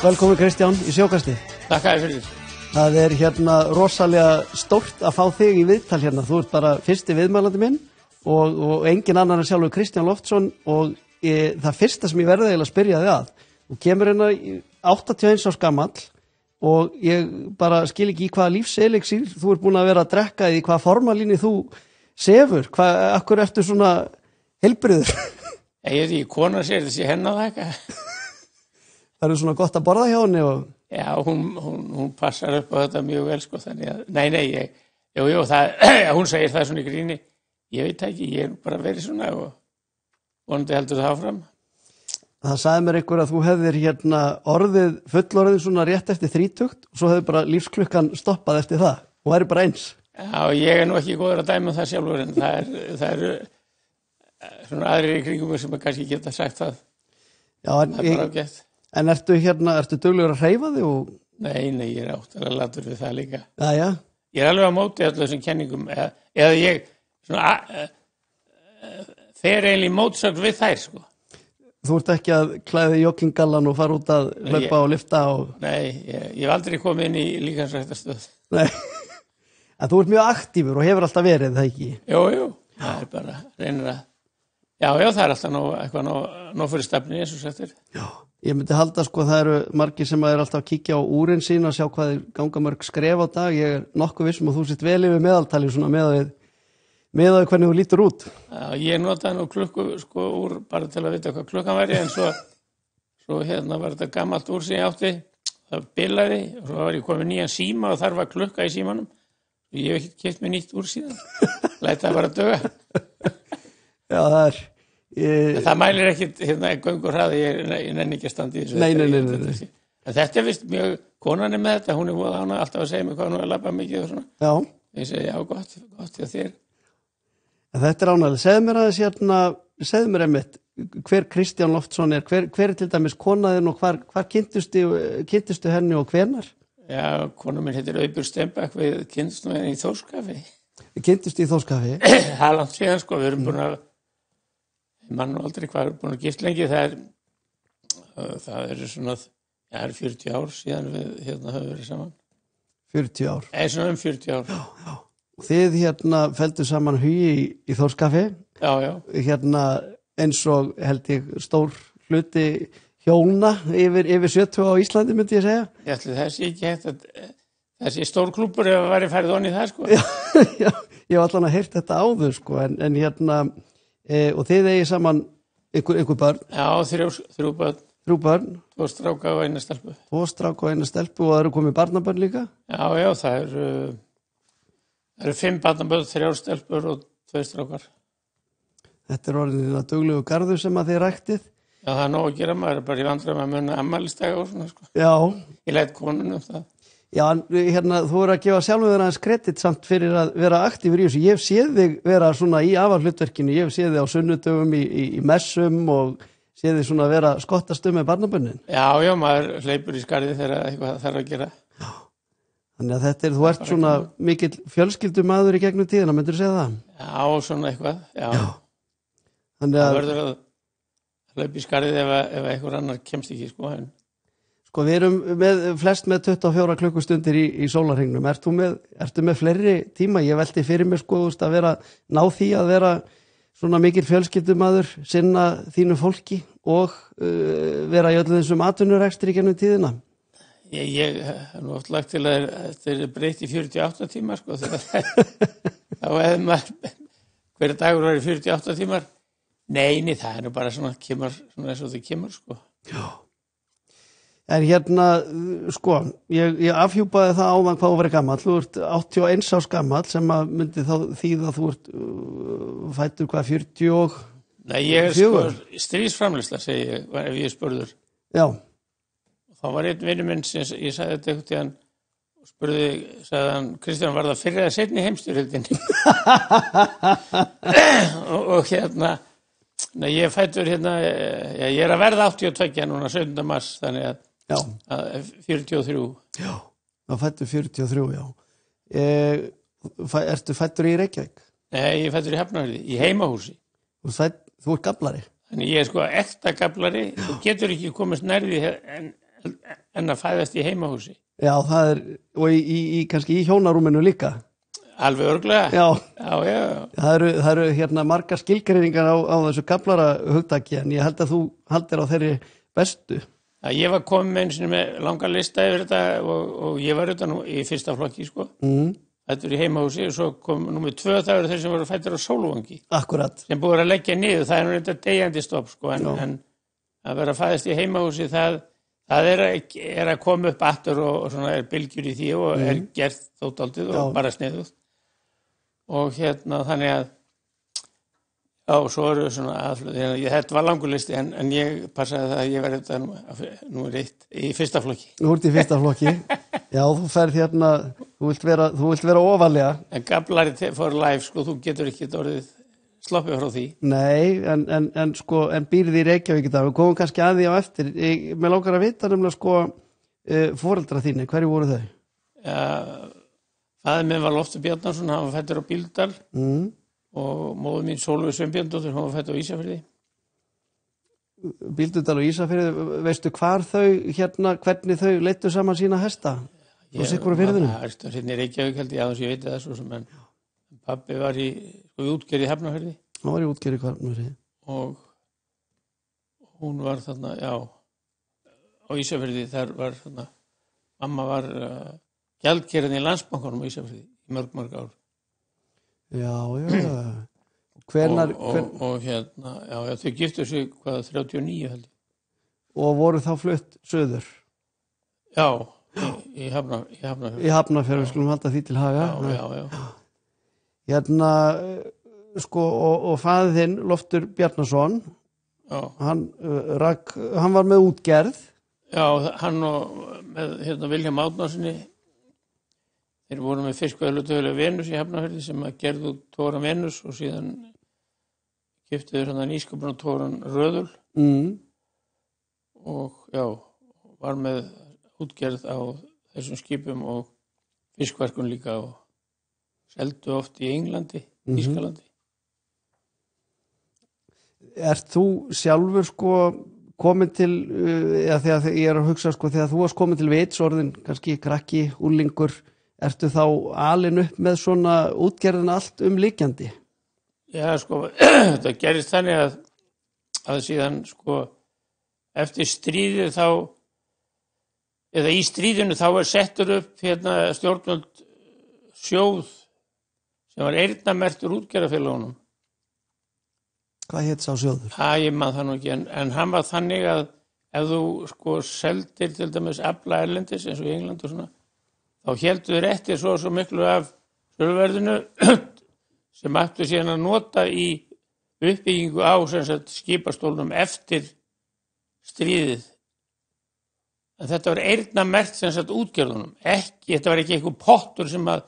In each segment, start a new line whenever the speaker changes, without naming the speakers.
Velkomin Kristján í Sjókastið.
Takk fyrir.
Það hérna rosalega stórt að fá þig í viðtal hérna. Þú ert bara fyrsti viðmælandi minn og engin annar en sjálfur Kristján Loftsson og það fyrsta sem ég verði eiginlega að spyrja þig að. Þú kemur hérna 81 árs gamall og ég bara skil ekki í hvaða lífselixír þú ert búin að vera að drekka í hvaða formalíni þú sefur. Akkur ertu svona heilbrigður?
Ég veit ekki, kona sér þessi hennar það eitthvað.
Það svona gott að borða hjá henni og...
Já, hún passar upp á þetta mjög vel, sko, þannig að... Nei, hún segir það svona í gríni. Ég veit ekki, ég bara verið svona og vonandi heldur það áfram.
Það sagði mér einhver að þú hefðir hérna orðið fullorðið svona rétt eftir 30 og svo hefði bara lífsklukkan stoppað eftir það og væri bara eins.
Já, ég nú ekki góður að dæma það sjálfur en það eru svona aðrir í kringum sem kannski geta sagt það.
Já, en ertu duglegur að hreyfa þig og...
Nei, ég áttalega latur við það líka.
Já.
Ég alveg á móti öllu þessum kenningum eða ég svona fer eiginlega í mótsögn við þær, sko.
Þú ert ekki að klæða jogginggallan og fara út að hlaupa og lyfta og...
Nei, ég hef aldrei komið inn í líkamsræktarstöð.
Nei, en þú ert mjög aktífur og hefur alltaf verið, það ekki?
Jú, það bara reynir að... Já, það alltaf nóg fyrir stefni eins og settir.
Já, ég myndi halda, sko, það eru margir sem er alltaf að kíkja á úrin sín og sjá hvað þeir ganga mörg skref á dag. Ég nokkuð vissum að þú sitt vel yfir meðaltali svona með að hvernig þú lítur út.
Já, ég notaði nú klukku, sko, úr bara til að vita hvað klukkan væri en svo var þetta gamalt úr sem ég átti. Það bilaði og svo var ég komið nýjan síma og þar var klukka í símanum. Ég hef ekki keypt mér nýtt úr síðan. Læt það bara duga.
Já, það er...
Það mælir ekkit göngur hraði, ég nenni ekki að standa í þessu.
Nei.
En þetta vist mjög, konan með þetta, hún hana alltaf að segja mig hvað hún að labba mikið og svona.
Já.
Ég segi, já, gott hjá þér.
En þetta ánægilegt. Segðu mér einmitt, hver Kristján Loftsson er, hver er til dæmis konaðinn og hvar kynntustu henni og hvenar?
Já, kona minn heitir Auður Steinbæk, við kynntust nú henni í Þórskafi.
Við kynntustu í Þórskafi?
Það er langt síðan, sko, við erum búin að mann og aldrei hvað er búin að gift lengi, það er svona, það er 40 ár síðan við höfum verið saman.
40 ár?
Svona 40 ár.
Já. Og þið felldu saman hugi í Þórskafi.
Já.
Eins og held ég stór hluti hjóna yfir 70 á Íslandi, myndi ég segja.
Ég ætli þessi ekki hægt þessi stór klúbbur ef að væri færið onni það, sko.
Já, ég var allan að heyrt þetta áður, sko, en og þið eigið saman einhver börn?
Já, þrjú börn.
3 börn?
2 stráka og 1 stelpu.
2 stráka og 1 stelpu og það eru komið barnabörn líka?
Já, það eru 5 barnabörn, 3 stelpur og 2 strákar.
Þetta er orðin það duglegu garður sem að þið ræktið?
Já, það er nóg að gera, maður er bara í vandræðum að muna afmælisdaga og svona, sko.
Já.
Ég læt konunum það.
Já, þú er að gefa sjálfur þér aðeins kredit samt fyrir að vera aktífur í þessu. Ég hef séð þig vera svona í afarhlutverkinu, ég hef séð þig á sunnudögum í messum og séð þig svona vera skottast með barnabönnin.
Já, maður hleypur í skarði þegar eitthvað þarf að gera.
Já, þannig að þú ert svona mikill fjölskyldumaður í gegnum tíðina, myndirðu segja það?
Já, svona eitthvað, já.
Þannig
það verður að hlaupa í skarði ef einhver annar kemst ekki, sko,
Sko, við erum flest með 24 klukkustundir í sólarhringnum. Ertu með fleiri tíma? Ég velti fyrir mig, sko, að ná því að vera svona mikil fjölskyldumaður, sinna þínu fólki og vera í öllu þessum atvinnurekstri í gennum tíðina.
Ég hef nú oft lagt til að þetta er breytt í 48 tímar, sko, þá hefði maður hverja dagur var í 48 tímar. Nei, það er nú bara svona kemur, svona eins og það kemur, sko.
Já. En sko, ég afhjúpaði það áðan hvað þú verið gamall. Þú ert 81 árs gamall sem að myndi þá þýða að þú ert fættur hvað, 40 og...
Nei, ég er sko stríðsframleiðsla, segi ég, ef ég spurður.
Já.
Þá var einn vinur minn sem ég sagði þetta einhvern tíðan og sagði hann, Kristján, var það fyrir að seinni heimsstyrjöldinni? og ég er fættur ég er að verða 82 núna 17. mars, þannig að 43.
Já, þá fættur 43, já. Ertu fættur í Reykjavík?
Nei, ég er fættur í Hafnarfirði, í heimahúsi.
Þú ert gablari?
Þannig ég er sko ekta gablari, þú getur ekki komist nærði en að fæðast í heimahúsi.
Já, það og kannski í hjónarúminu líka.
Alveg örugglega.
Já. Það eru hérna margar skilgreiningar á þessu gamlara hugtaki, en ég held að þú haldir á þeirri bestu.
Ég var komið með einu sinni með langar lista yfir þetta og ég var auðvitað nú í fyrsta flokki, sko. Þetta er í heimahúsi og svo kom númer 2, það eru þeir sem voru fæddir á Sólvangi.
Akkurat.
Sem búið að leggja niður, það er nú þetta deyjandi stopp, sko, en að vera fæðast í heimahúsi, það er að koma upp aftur og svona er bylgjur í því og er gert þóttaldið og bara sniðuð. Og hérna þannig að svo eru svona aðflöð, þetta var langur listi en ég passaði það að ég var þetta nú í fyrsta flokki.
Nú ert í fyrsta flokki. Já, þú ferð hérna, þú vilt vera ofalega.
En Gablari for life, sko, þú getur ekki orðið sloppið frá því.
Nei, en býrði í Reykjavík í dag. Við komum kannski að því á eftir. Mér langar að vita nefnilega, sko, foreldra þínu, hverju voru þau?
Ja, faðir minn var Loftur Bjarnason, hann var fæddur á Bíldal og móður mín Sólveig Sveinbjarnardóttir, hann var fæddur á Ísafirði.
Bíldudal og Ísafirði, veistu hvar þau, hérna, hvernig þau leiddu saman sína hesta? Þú sé hverju fyrir þunum?
Það er hérna í Reykjavík, held ég, aðeins ég veit það svo sem, en pabbi var í útgerð í Hafnarfirði.
Hann var í útgerð í Hafnarfirði.
Og hún var þarna, já, á Ísafirði, þar var þarna, mamma var gjaldkerinn í Landsbankanum á Ísafirði í mörg ár.
Já. Hvenær...
Og hérna, já, þau giftu sig, 39 held ég. Og
voru þá flutt söður?
Já, í Hafnarfjörð.
Í Hafnarfjörð, við skulum halda því til haga.
Já.
Hérna, sko, og faðir þinn, Loftur Bjarnason, hann var með útgerð.
Já, hann með hérna Vilhjálm Árnasyni, þeir voru með fiskveiðihlutafélag Venus í Hafnarfirði sem að gerðu togaran Venus og síðan keyptu þeir svona nýsköpunartogaran Röðul. Og já, var með útgerð á þessum skipum og fiskverkun líka og seldu oft í Englandi, Þýskalandi.
Ert þú sjálfur, sko, komin til, þegar ég er að hugsa, sko, þegar þú varst komin til vits, orðin kannski krakki, úlingur, ertu þá alin upp með svona útgerðin allt líkjandi?
Já, sko, þetta gerist þannig að síðan, sko, eftir stríðið þá, eða í stríðinu þá settur upp hérna stjórnvöld sjóð sem var eyrnamerktur útgerðarfélagunum.
Hvað hét sá sjóður?
Ég man það nú ekki, en hann var þannig að ef þú, sko, seldir til dæmis afla erlendis eins og í England og svona, þá héldu þeir eftir svo miklu af söluverðinu sem ættu síðan að nota í uppbyggingu á skipastólnum eftir stríðið. En þetta var eyrnamerkt útgerðunum. Þetta var ekki einhver pottur sem að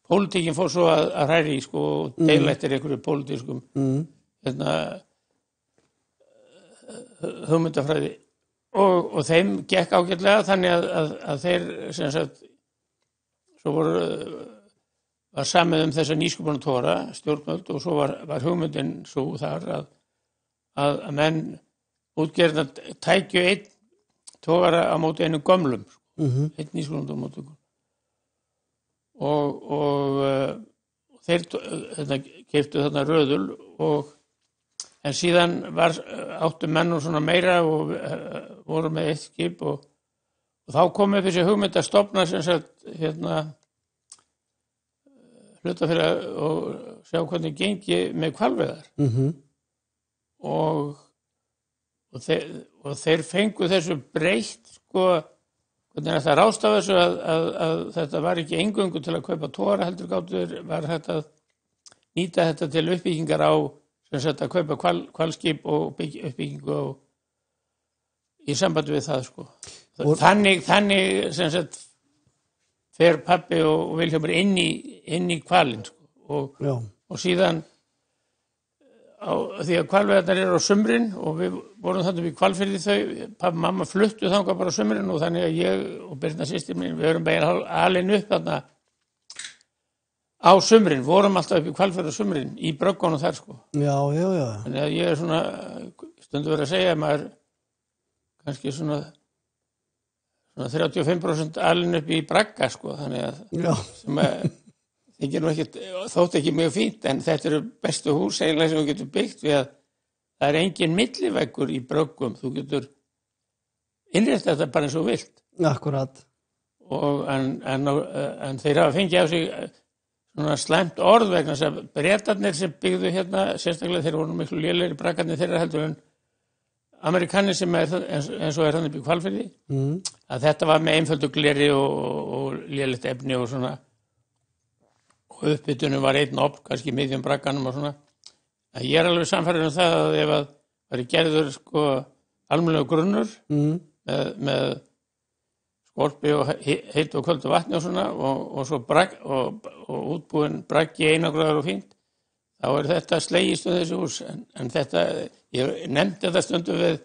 pólitíkin fór svo að hræri í, sko, og deila eftir einhverju pólitískum hugmyndafræði. Og þeim gekk ágætlega þannig að þeir svo var samið þessa nýsköpunartogara stjórnvöld og svo var hugmyndin svo þar að menn útgerðina tækju einn togara á móti einu gömlum, einn nýsköpunartogara á móti og þeir keyptu þarna Röðul en síðan áttu menn og svona meira og voru með eitt skip og þá kom upp þessi hugmynd að stofna hlutafélag og sjá hvernig gengi með hvalveiðar. Og þeir fengu þessu breytt, sko, hvernig þetta ráðstafa þessu að þetta var ekki eingöngu til að kaupa togara heldur gátur, var þetta að nýta þetta til uppbyggingar á að kaupa hvalskip og uppbyggingu í sambandi við það, sko. Þannig fer pabbi og Vilhjálmur inn í hvalinn, sko. Og síðan því að hvalveiðarnar eru á sumrin og við vorum þannig í Hvalfirði pappa og mamma fluttu þangað bara á sumrin og þannig að ég og Birna systir mín við erum bara alin upp þarna á sumrin, vorum alltaf upp í Hvalfirði á sumrin í bröggunum þar, sko.
Já.
Þannig að ég er svona stundu verið að segja að maður kannski svona svona 35% alin upp í bragga, sko, þannig að sem að þykir nú ekkert, þótt ekki mjög fínt, en þetta eru bestu hús eiginlega sem þú getur byggt við að það er engin milliveggur í bröggum, þú getur innrétt þetta bara eins og vilt.
Akkurat.
En þeir hafa fengið á sig svona slæmt orð vegna þess að Bretarnir sem byggðu hérna, sérstaklega þeir voru miklu lélegri braggarnir þeirra heldur en Amerikanir sem er eins og hann upp í Hvalfirði, að þetta var með einföldu gleri og lélegt efni og svona, og uppbytunum var einn opn, kannski miðjum bragganum og svona. Að ég er alveg samfærður það að ef að væri gerður sko almennilegur grunnur með skorpi og heitu og köldu vatni og svona og svo og útbúin braggi einangraður og fínt, þá er þetta slegist um þessi hús. En þetta, ég nefndi þetta stundum við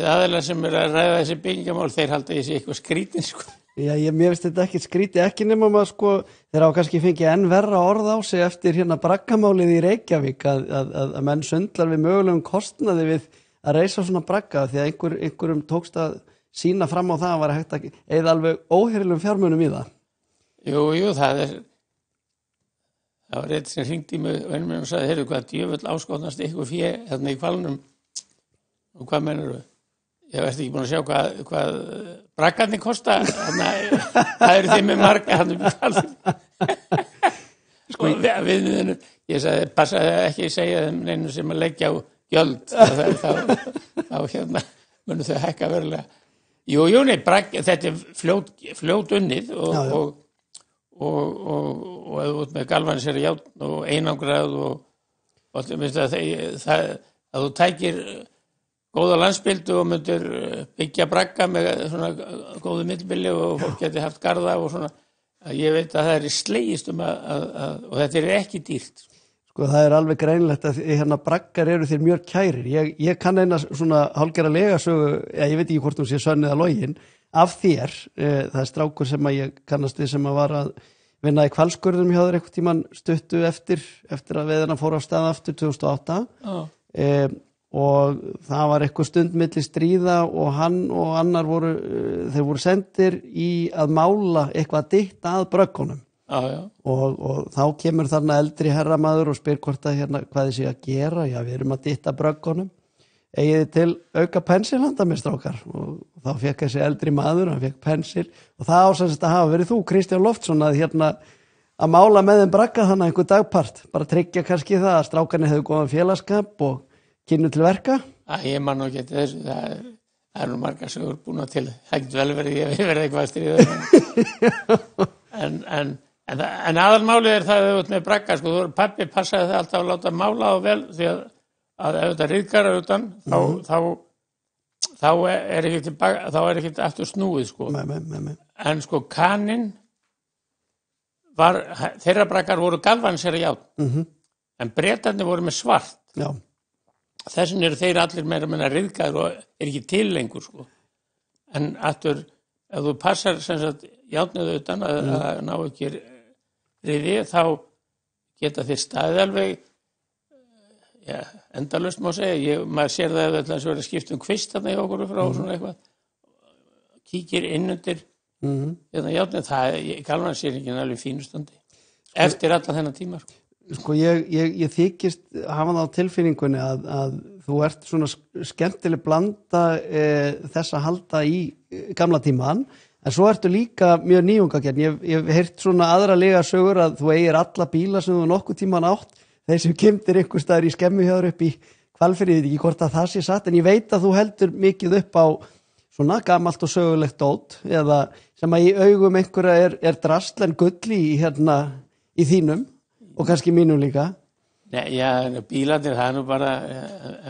aðeila sem er að ræða þessi byggingamál, þeir halda ég sé eitthvað skrítin, sko.
Já, mér finnst þetta ekki skríti, ekki nema maður, sko, þeir hafa kannski fengið enn verra orð á sig eftir hérna braggamálið í Reykjavík að menn sundlar við mögulegum kostnaði við að reisa svona bragga því að einhverjum tókst að sína fram á það að var hægt að eða alveg óheyrilegum fjármunum í það.
Jú, það var eitt sem hringdi í mig og sagði, heyrðu, hvað djöfull áskotnast ykkur fjö hérna í Hvalnum og hvað mennur við? Ég veist ekki búin að sjá hvað braggarnir kosta, það eru þeim með marga hann upp í Hvalnum. Sko, ég sagði, passaði ekki að segja þeim neinu sem að leggja á gjöld, þá hérna munum þau hækka verulega. Jú, nei, þetta er fljót unnið og ef þú ert með galvanisera járn og einangrað og að þú tækir góða landsbyldu og myndir byggja bragga með svona góðu millbili og fólk geti haft garða og svona, ég veit að það er slegist og þetta er ekki dýrt.
Sko, það er alveg greinlegt að hérna braggar eru þér mjög kærir. Ég kann eina svona hálfgerða legasögu, ég veit ekki hvort hún sé sönn eða login, af þér. Það er strákur sem að ég kannast við sem að var að vinna í Hvalskurðum hjá þér einhvern tímann stuttu eftir að veiðarnar fóru á stað aftur 2008. Og það var eitthvað stund milli stríða og hann og annar þeir voru sendir í að mála eitthvað ditt að bröggunum. Og þá kemur þarna eldri herramaður og spyr hvort að hérna hvað þið sé að gera. Já, við erum að ditta bröggunum. Eigið þið til auka pensil handa mér, strákar? Og þá fekk þessi eldri maður, hann fekk pensil og það ásæðist að hafa verið þú, Kristján Loftsson, að hérna að mála með þeim bragga þannig einhver dagpart, bara tryggja kannski það að strákarnir hefðu góðan félagsskap og kynnu til verka?
Ég man nú ekki þessu, það er nú margar sögur búin til, það getur vel verið ég verið eitthvað að stríða. En aðalmálið er það að þú ert með bragga, sko, pappi passaði það alltaf að láta mála á vel því að ef þetta ryðgar utan, þá er ekkert aftur snúið, sko.
Nei.
En sko kaninn þeirra braggar voru galvanisera járn, en Bretarnir voru með svart.
Já.
Þessin eru þeir allir meira ryðgaður og er ekki til lengur, sko. En aftur, ef þú passar sem sagt járnið utan að ná ekki ryði, þá geta þeir staðið alveg endalaust má segja. Maður sér það ef það er að skipta kvist þarna í okkur frá svona eitthvað, kíkir inn undir járnið, það galvanisýringin alveg fínustandi eftir allan þennan tíma, sko.
Sko ég þykist hafa það á tilfinningunni að þú ert svona skemmtileg blanda þess að halda í gamla tíman, en svo ertu líka mjög nýjungagjarn. Ég hef heyrt svona aðra legasögur að þú eigir alla bíla sem þú nokkuð tíman átt, þeir sem kemdir einhver staðar í Skemmuhjáður upp í Hvalfirði, ég veit ekki hvort að það sé satt, en ég veit að þú heldur mikið upp á svona gamalt og sögulegt dót, eða sem að í augum einhverja er drasl en gull í þínum. Og kannski mínum líka.
Nei, já, bílarnir, það er nú bara,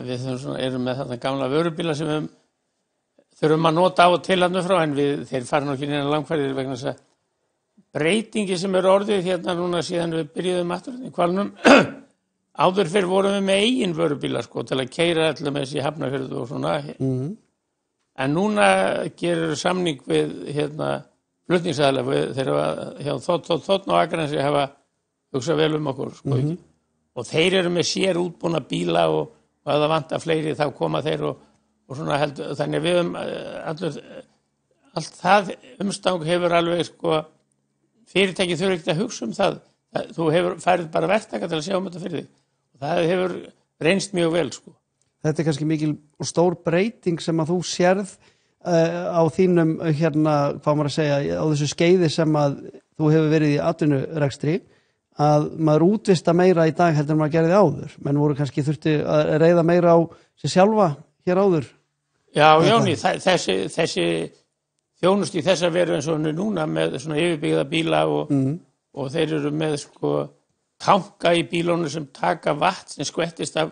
við erum með þarna gamla vörubíla sem við þurfum að nota á og til hann frá, en þeir fara nú ekki neina langferðir vegna þess að breytingi sem eru orðið hérna núna síðan við byrjuðum aftur í Hvalnum. Áður fyrr vorum við með eigin vörubíla, sko, til að keyra allir með þessi Hafnarfjörð og svona. En núna gerir samning við flutningsaðilega, þeir hafa hjá Þóttn og Akranesi hafa hugsa vel okkur, sko, og þeir eru með sér útbúna bíla og ef það vantar fleiri þá koma þeir og svona heldur, þannig við höfum allt það umstang hefur alveg sko, fyrirtæki þurfa ekki að hugsa það. Þú hefur færið bara verktaka til að sjá þetta fyrir þig. Og það hefur reynst mjög vel sko.
Þetta kannski mikil og stór breyting sem að þú sérð á þínum hvað maður að segja, á þessu skeiði sem að þú hefur verið í atvinnurekstri, að maður útvista meira í dag heldur en maður gerði áður. Menn voru kannski þurfti að reiða meira á sig sjálfa hér áður.
Já, Jóni, þessi þjónustu í þessa veru eins og núna með svona yfirbyggða bíla og þeir eru með sko tanka í bílunum sem taka vatn sem skvettist af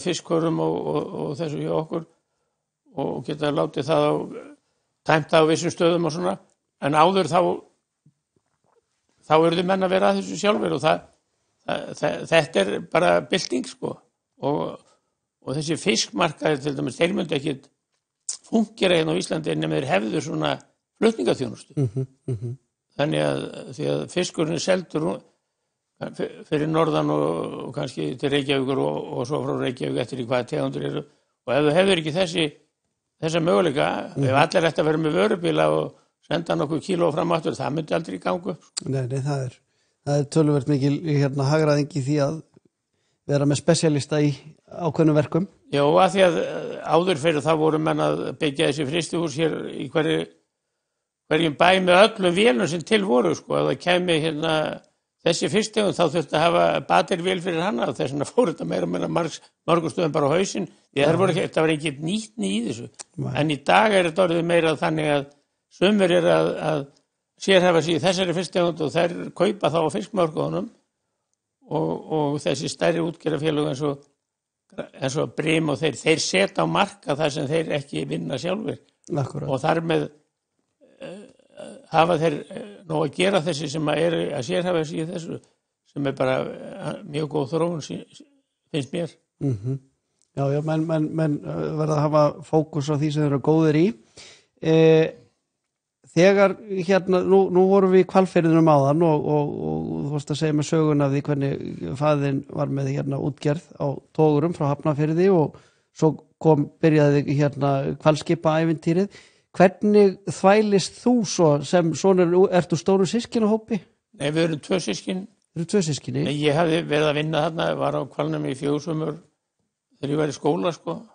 fiskkorum og þessu hjá okkur og geta látið það tæmt það á vissum stöðum og svona, en áður þá eru þið menn að vera að þessu sjálfur og þetta er bara bylting sko og þessi fiskmarkaðir til dæmis, þeir myndi ekki fungera hérna á Íslandi nema þeir hefðu svona flutningaþjónustu. Þannig að því að fiskurinn er seldur fyrir norðan og kannski til Reykjavíkur og svo frá Reykjavík eftir í hvaða tegundur eru, og ef þú hefur ekki þessa möguleika, ef allir ætti að vera með vörubíla og senda nokkuð kíló fram aftur, það myndi aldrei í gangu.
Nei, það er töluvert mikil hagræðing í því að vera með spesialista í ákveðnum verkum.
Já, að því að áður fyrir það voru menn að byggja þessi frystihús hér í hverjum bæ með öllum vélum sem til voru, sko. Ef það kæmi þessi fyrstegund, þá þurfti að hafa batervél fyrir hana og þess vegna fór þetta meira og meira mörgum stöðum bara á hausinn. Það var ekki nýtni í þessu. En í dag er þetta orðið meira þannig að sumir að sérhæfa sig í þessari fyrstegund og þær kaupa þá á fiskmörkuðunum og þessi stærri útgerðarfélög eins og Brim og þeir setja á marka það sem þeir ekki vinna sjálfur.
Akkurat.
Og þar með hafa þeir nú að gera þessi sem að sérhæfa sig í þessu, sem er bara mjög góð þróun, finnst mér.
Já, menn verða að hafa fókus á því sem þeir eru góðir í. Þegar nú vorum við í Hvalfirðinum áðan og þú varst að segja með söguna af því hvernig faðinn var með útgerð á togurum frá Hafnarfirði og svo byrjaði hvalskipaævintýrið. Hvernig þvælist þú svo sem sonur, ertu stóru systkinahópi?
Nei, við erum 2 systkin.
Þú eru 2 systkini?
Nei, ég hafði verið að vinna þarna, var á hvalnum í 4 sumur þegar ég var í skóla, sko.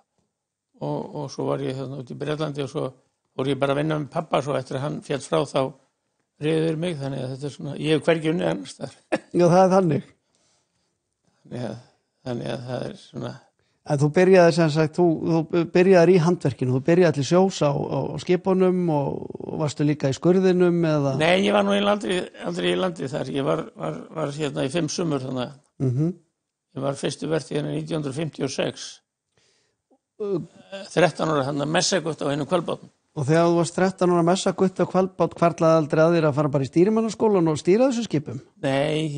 Og svo var ég út í Bretlandi og svo fór ég bara að vinna með pappa, svo eftir að hann féll frá þá réður mig, þannig að þetta er svona, ég hef hvergi unnið annars þar.
Já, það er þannig.
Þannig að það er svona.
En þú byrjaði sem sagt, þú byrjaði í handverkinu, þú byrjaði allir sjós á skipunum og varstu líka í skurðinum eða? Nei,
ég var nú aldrei í landi þar, ég var í 5 sumur þannig. Ég var fyrstu vertíð 1956, 13 ára þannig að messagutt á einum hvalbátnum.
Og þegar þú varst 13 ára messagutt á hvalbát, hvarlaði aldrei að þér að fara bara í stýrimannaskólan og stýra þessu skipum?
Nei,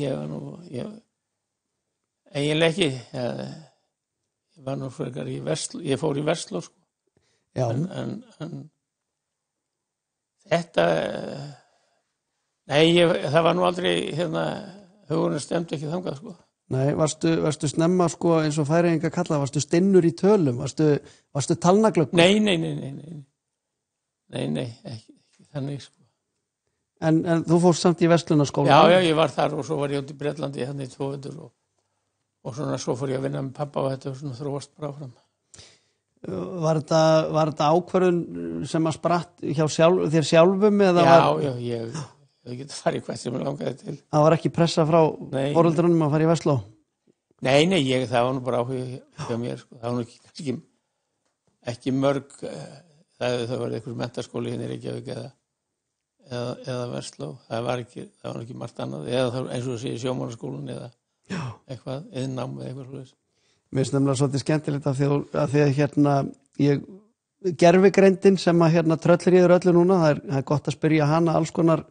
eiginlega ekki, ég var nú frekar ég fór í Versló, sko.
Já.
En þetta, það var nú aldrei, hugurinn stemdi ekki þangað, sko.
Nei, varstu snemma, sko, eins og Færeyingar kalla, varstu stinnur í tölum, varstu talnaglöggur?
Nei, ekki þannig, sko.
En þú fórst samt í verslunarskóla?
Já, ég var þar og svo var ég út í Bretlandi, í 2 vetur og svona svo fór ég að vinna með pappa og þetta svona þróast bara áfram.
Var þetta ákvörðun sem að spratt hjá þér sjálfum? Eða
já, ég geti farið hvert sem ég langaði til. Það
var ekki pressa frá foreldrunum að fara í Versló?
Nei, það var nú bara áhuga hjá mér, sko. Það var nú kannski ekki mörg, það var einhver menntaskóli hérna í Reykjavík eða Versló. Það var nú ekki margt annað, eða eins og sé sjómannaskólan eða eitthvað, iðnnám eða eitthvað slúðis.
Mér finnst nefnilega svolítið skemmtilegt af því að gervigreindin sem að tröllir yfir öllu núna, það er gott að spyrja hana alls konar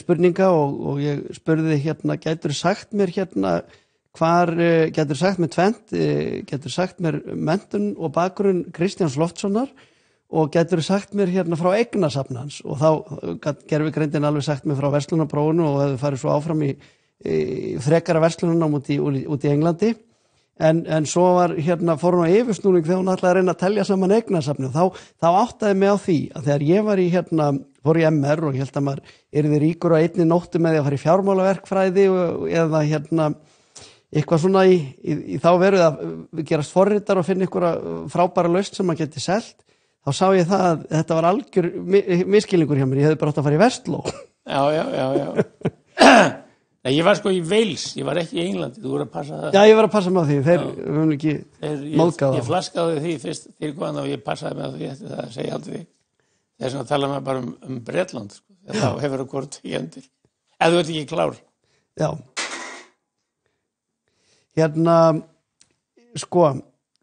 spurninga og ég spurði gætur sagt mér gætur sagt mér tvennt, gætur sagt mér menntun og bakgrunn Kristjáns Loftssonar og gætur sagt mér frá eignasafn hans og þá gat gervigreindin alveg sagt mér frá verslunarprófinu og hefði farið svo áfram í frekara verslunarnám út í Englandi. en svo var fór hún á yfirsnúning þegar hún ætlaði að reyna að telja saman eignasafni. Þá áttaði mig á því að þegar ég var fór í MR og ég held að maður yrði ríkur á einni nóttu með því að fara í fjármálaverkfræði eða eitthvað svona í þá veru að gerast forritar og finna einhverja frábæra lausn sem maður geti selt, þá sá ég það að þetta var algjör miskilningur hjá mér, ég hefði bara átt að fara í Vestló.
Já. Nei, ég var sko í Wales, ég var ekki í Englandi, þú voru að passa það.
Já, ég var að passa með því, þeir höfum ekki móðgað á.
Ég flaskaði því fyrst fyrir góðan og ég passaði með því eftir það að segja aldrei. Þess vegna tala maður bara um Bretland, sko, þá hefur það hvort í endur. Ef þú ert ekki klár.
Já. Sko,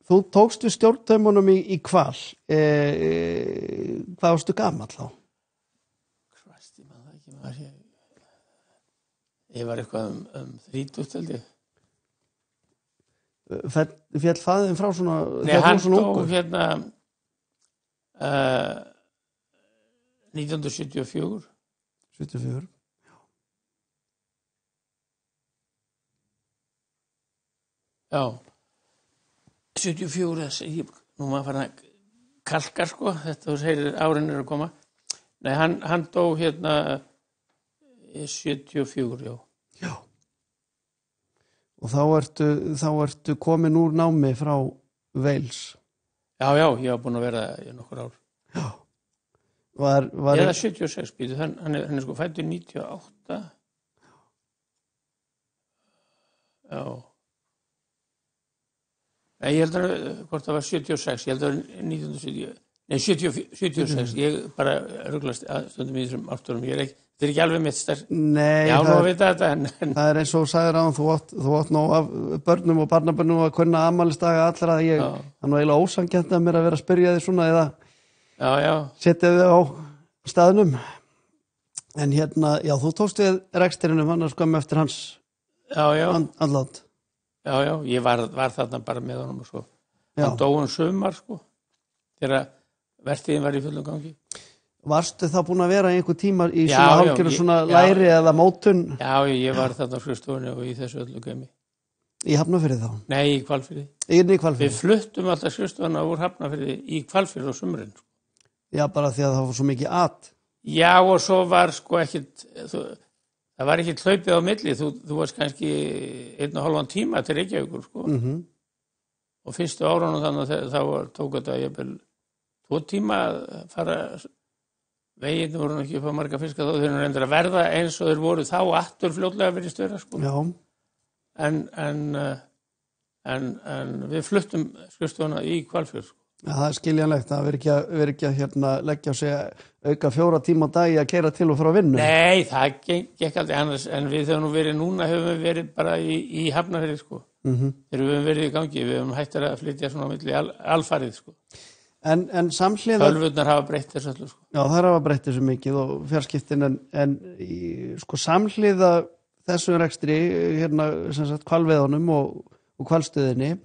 þú tókst við stjórntaumunum í Hval. Hvað varstu gamall þá?
Krasti, maður ekki maður. Ég var eitthvað 30 held ég.
Féll faðirinn frá svona...
Nei, hann dó 1974.
74.
Já. 74, nú maður farin að kalka sko, þetta þú segir árin að koma. Nei, hann dó 74, já.
Já. Og þá ertu komin úr námi frá Wales.
Já, ég var búin að vera í nokkur ár.
Já.
Eða 76, býtu, hann er sko fæddur 98. Já. Nei, ég held að hvort það var 76, ég held að 1970, nei 76, ég bara ruglast stundum í þessum ártörum, þetta er ekki alveg mitt stærk.
Nei,
já, nú að vita þetta.
Það er eins og sagðir á þú átt nú af börnum og barnabörnum að kunna afmælisdaga allra, það er nú eiginlega ósanngjarnt að mér að vera að spyrja þig svona eða setja þig á staðnum. En já, þú tókst við rekstrinum hann skömmu eftir hans andlát.
Já, ég var þarna bara með honum og svo. Hann dó sumar, sko, þegar vertíðin var í fullum gangi.
Varstu þá búin að vera í einhver tíma í svona hálfgerðu svona læri eða mótun? Já,
ég var þarna á skrifstofunni og í þessu öllu gemi.
Í Hafnarfirði þá?
Nei, í Hvalfirði.
Í Hvalfirði?
Við fluttum alltaf skrifstofuna úr Hafnarfirði í Hvalfirði á sumrin.
Já, bara því að það var svo mikið at.
Já, og svo var sko ekkit... Það var ekki hlaupið á milli, þú varst kannski 1,5 tíma til Reykjavíkur, sko. Og fyrstu árunum þannig að þá tók þetta jafnvel 2 tíma að fara, veginn voru ekki upp á marga fiska þá, þeir reyndir að verða eins og þeir voru þá aftur fljótlega verið störa, sko.
Já.
En við fluttum skrifstofuna í Hvalfjörð, sko.
Ja, það er skiljanlegt, það veri ekki að leggja á sig auka 4 tíma á dagi að keyra til og frá vinnu.
Nei, það gekk aldrei annars, en við höfum nú verið núna, höfum við verið bara í Hafnarfirði, sko. Þegar við höfum verið í gangi, við höfum hættir að flytja svona milli alfarið, sko.
En samhliða...
Tölvurnar hafa breytt þessu öllu, sko.
Já, þær hafa breytt þessu mikið og fjarskiptin, en sko samhliða þessu rekstri, sem sagt, hvalveiðunum og hvalstöðinni,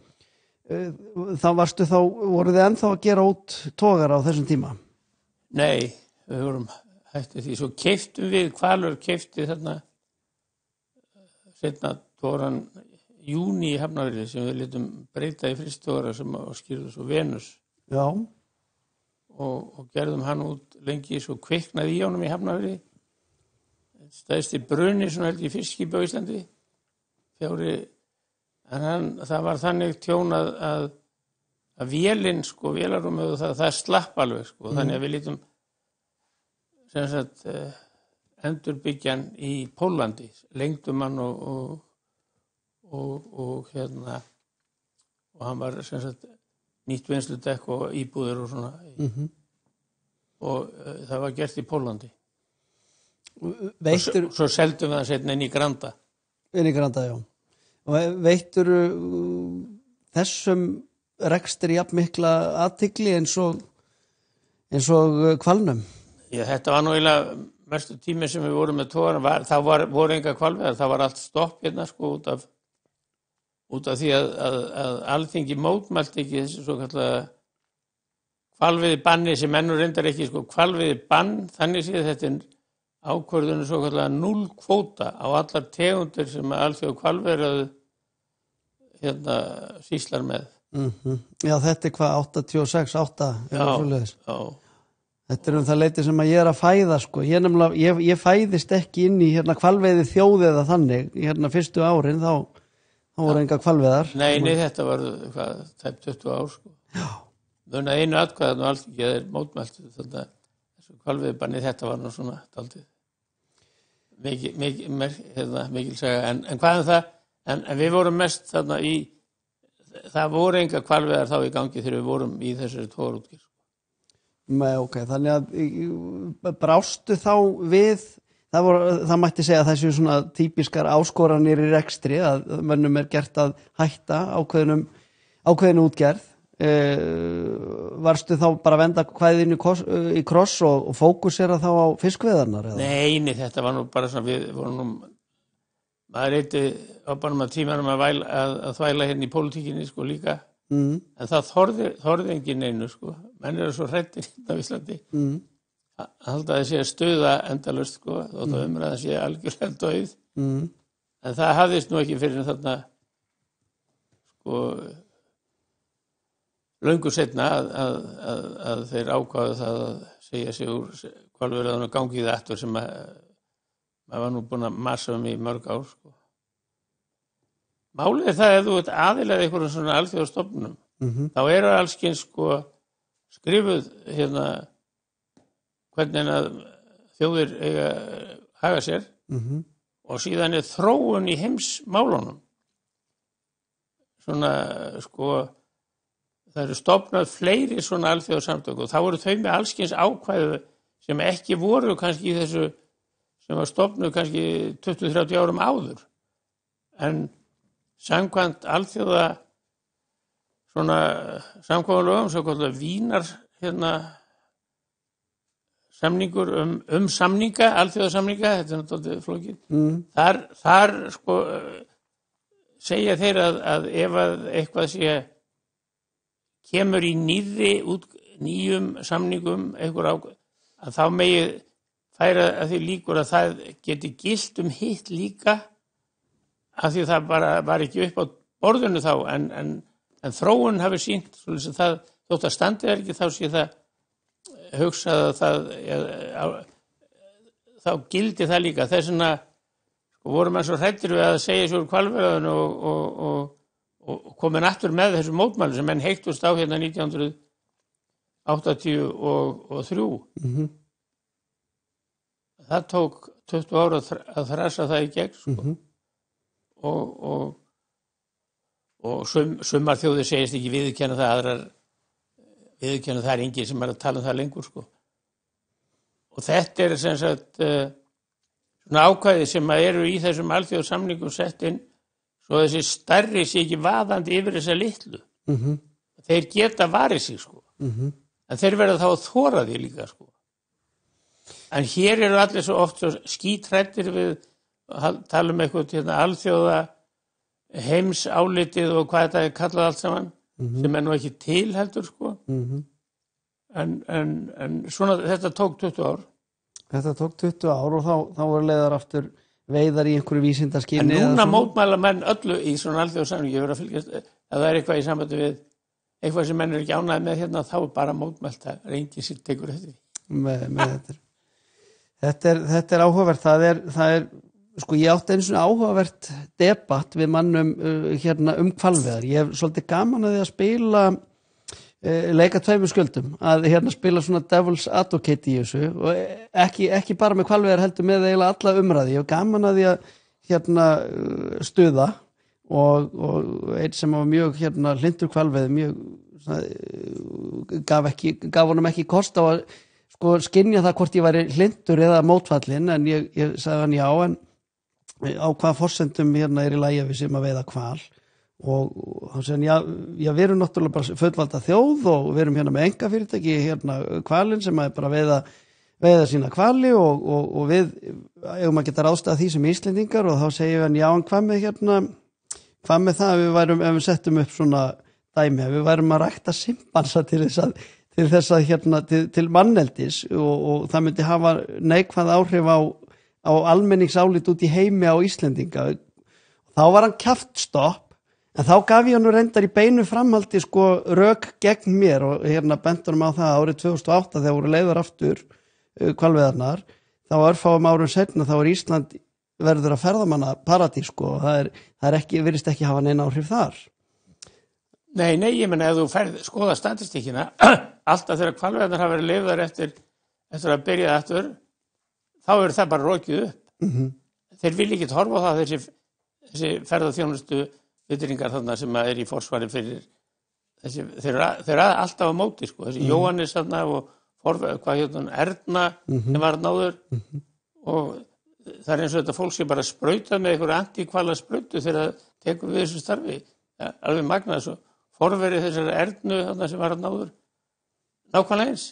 voru þið ennþá að gera út togara á þessum tíma?
Nei, við vorum hættið því. Svo keyptum við, Hvalur keypti þarna seinna togaran Júní í Hafnarfirði sem við létum breyta í fristogara sem skýrðu svo Venus.
Já.
Og gerðum hann út lengi, svo kviknaði í honum í Hafnarfirði. Stæðsti bruni, svona held í fiskipi á Íslandi. En það var þannig tjón að vélinn, sko, vélarúmið og það slapp alveg, sko, þannig að við lítum sem sagt endurbyggjan í Pólandi, lengdum hann og hann var sem sagt nýtt vinnsludekk og íbúðir og svona og það var gert í Pólandi. Svo seldum við það seinna inn í Granda.
Inn í Granda, já. Og veittur þessum rekstri jafn mikla athygli eins og hvalnum? Já,
þetta var nú eiginlega mestu tími sem við vorum með togaran, það voru enga hvalveiðar, það var allt stopp hérna, sko, út af því að Alþingi mótmælti ekki þessu svo kallega hvalveiði banni sem ennur reyndar ekki, sko, hvalveiði bann, þannig séð þetta er ákvörðunum svo kallega 0 kvóta á allar tegundir sem alþjóð hvalveiðar sýslar með.
Já, þetta hvað, 86, 8
Já.
Þetta það leiti sem að ég að fæða sko. Ég fæðist ekki inn í hvalveiði þjóð eða þannig fyrstu árin þá voru enga hvalveiðar.
Nei, þetta var tæp 20 ár sko.
Já.
Þannig einu atkvæðan og allt ekki mótmælt þessu hvalveiðibanni, þetta var nú svona daldið mikil saga en hvað það, en við vorum mest þarna það voru enga hvalveiðar þá í gangi þegar við vorum í þessari togurútgerð.
Ok, þannig að brástu þá við, það mætti segja að þessu svona típiskar áskoranir í rekstri að mönnum gert að hætta ákveðinu útgerð. Varstu þá bara að venda kvæðinu í kross og fókusera þá á fiskveiðarnar?
Nei, þetta var nú bara svona, við vorum nú, maður reyti á bara með tímanum að þvæla hérna í pólitíkinni sko líka. En það þorði enginn einu sko, menn svo hrættir á Íslandi að halda þessi að stuða endalaust sko, þótt að umræða sé algjörlega dauð en það hafðist nú ekki fyrir þarna sko löngu seinna að þeir ákváðu það að segja sig úr hvalveiðunum og gangi í það aftur sem maður var nú búin að massa í mörg ár sko. Málið það ef þú ert aðilega einhverjum svona alþjóðastofnunum, þá allskyns sko skrifuð hvernig að þjóðir eiga haga sér og síðan þróun í heimsmálunum. Svona sko, það eru stofnað fleiri svona alþjóðasamtök og þá eru þau með allskyns ákvæðu sem ekki voru kannski í þessu sem var stofnuð kannski 20-30 árum áður. En samkvæmt alþjóða svona samkvæmulögum svo kallar Vínar samningur samninga, alþjóðasamninga, þetta náttúrulega flókið. Þar sko segja þeir að ef eitthvað sé kemur í nýjum samningum einhver að þá megi færa að því líkur að það geti gilt hitt líka af því það bara var ekki upp á borðinu þá en þróun hafi sýnt svolítið sem það þótt að standið ekki þá sé það hugsað að þá gildi það líka þess vegna voru menn svo hræddir við að segja sér úr hvalveiðunum og komin aftur með þessu mótmæli sem menn heiktust á 1983 það tók 20 ára að þrasa það í gegn sko. Og sumar þjóðir segist ekki viðurkenna það, aðrar viðurkenna það enginn sem að tala það lengur sko. Og þetta sem sagt svona ákvæði sem eru í þessum alþjóðasamningum sett inn svo þessi stærri sé ekki vaðandi yfir þessa litlu. Þeir geta varið sig sko. En þeir verða þá að þora því líka sko. En hér eru allir svo oft svo skítrættir við tala eitthvað alþjóða heimsálitið og hvað þetta kallað allt saman sem nú ekki til heldur sko. En svona þetta tók 20 ár.
Þetta tók 20 ár og þá var leiðar aftur veiðar í einhverju vísindaskyni.
En núna mótmæla menn öllu í svona alþjóðasamningi. Ég verið að fylgjast að það eitthvað í sambandi við eitthvað sem menn ekki ánægð með þá bara mótmælt það enginn sér tekur eftir.
Með þetta áhugavert. Það er sko ég átti einu svona áhugavert debatt við mannum hvalveiðar. Ég hef svolítið gaman að því að spila leika tveimur skjöldum að spila svona devil's advocate í þessu og ekki bara með hvalveiðar heldur með eiginlega alla umræði. Ég hef gaman að því að stuða og einn sem var mjög hlindur hvalveiði gaf honum ekki kost á að sko skynja það hvort ég væri hlindur eða mótfallinn en ég sagði hann já en á hvaða forsendum í lagi við sem að veiða hval og hann segði já við erum náttúrulega bara fullvalda þjóð og við erum með einkafyrirtæki hvalinn sem er bara veiða sína hvali og við eigum að geta ráðstafað því sem Íslendingar og þá segjum við já en hvað með það ef við settum upp svona dæmi ef við værum að rækta simpansa til þess að til manneldis og það myndi hafa neikvæð áhrif á almenningsálit út í heimi á Íslendinga. Þá var hann kjaftstopp En þá gaf ég nú reyndar í beinu framhaldi sko rök gegn mér og hérna bentunum á það árið 2008 þegar voru leyfðar aftur hvalveiðarnar, þá örfáum árum seinna þá Ísland verður að ferðamanna paradís sko, það er ekki, virðist ekki hafa neina áhrif þar.
Nei, ég meina ef þú skoða statistíkina, alltaf þegar hvalveiðarnar hafa verið leyfðar eftir að byrja aftur, þá það bara rokið upp. Þeir vilja ekki horfa á það þessi ferðaþjónustu vitringar þarna sem í forsvari fyrir þeir alltaf á móti sko, þessi Jóhannes þarna og Erna sem var náður og það eins og þetta fólk sem bara sprautað með einhverju antíkvala sprautu þegar það tekur við þessu starfi, alveg magnað svo forverið þessari Ernu þarna sem var náður nákvæmlega eins.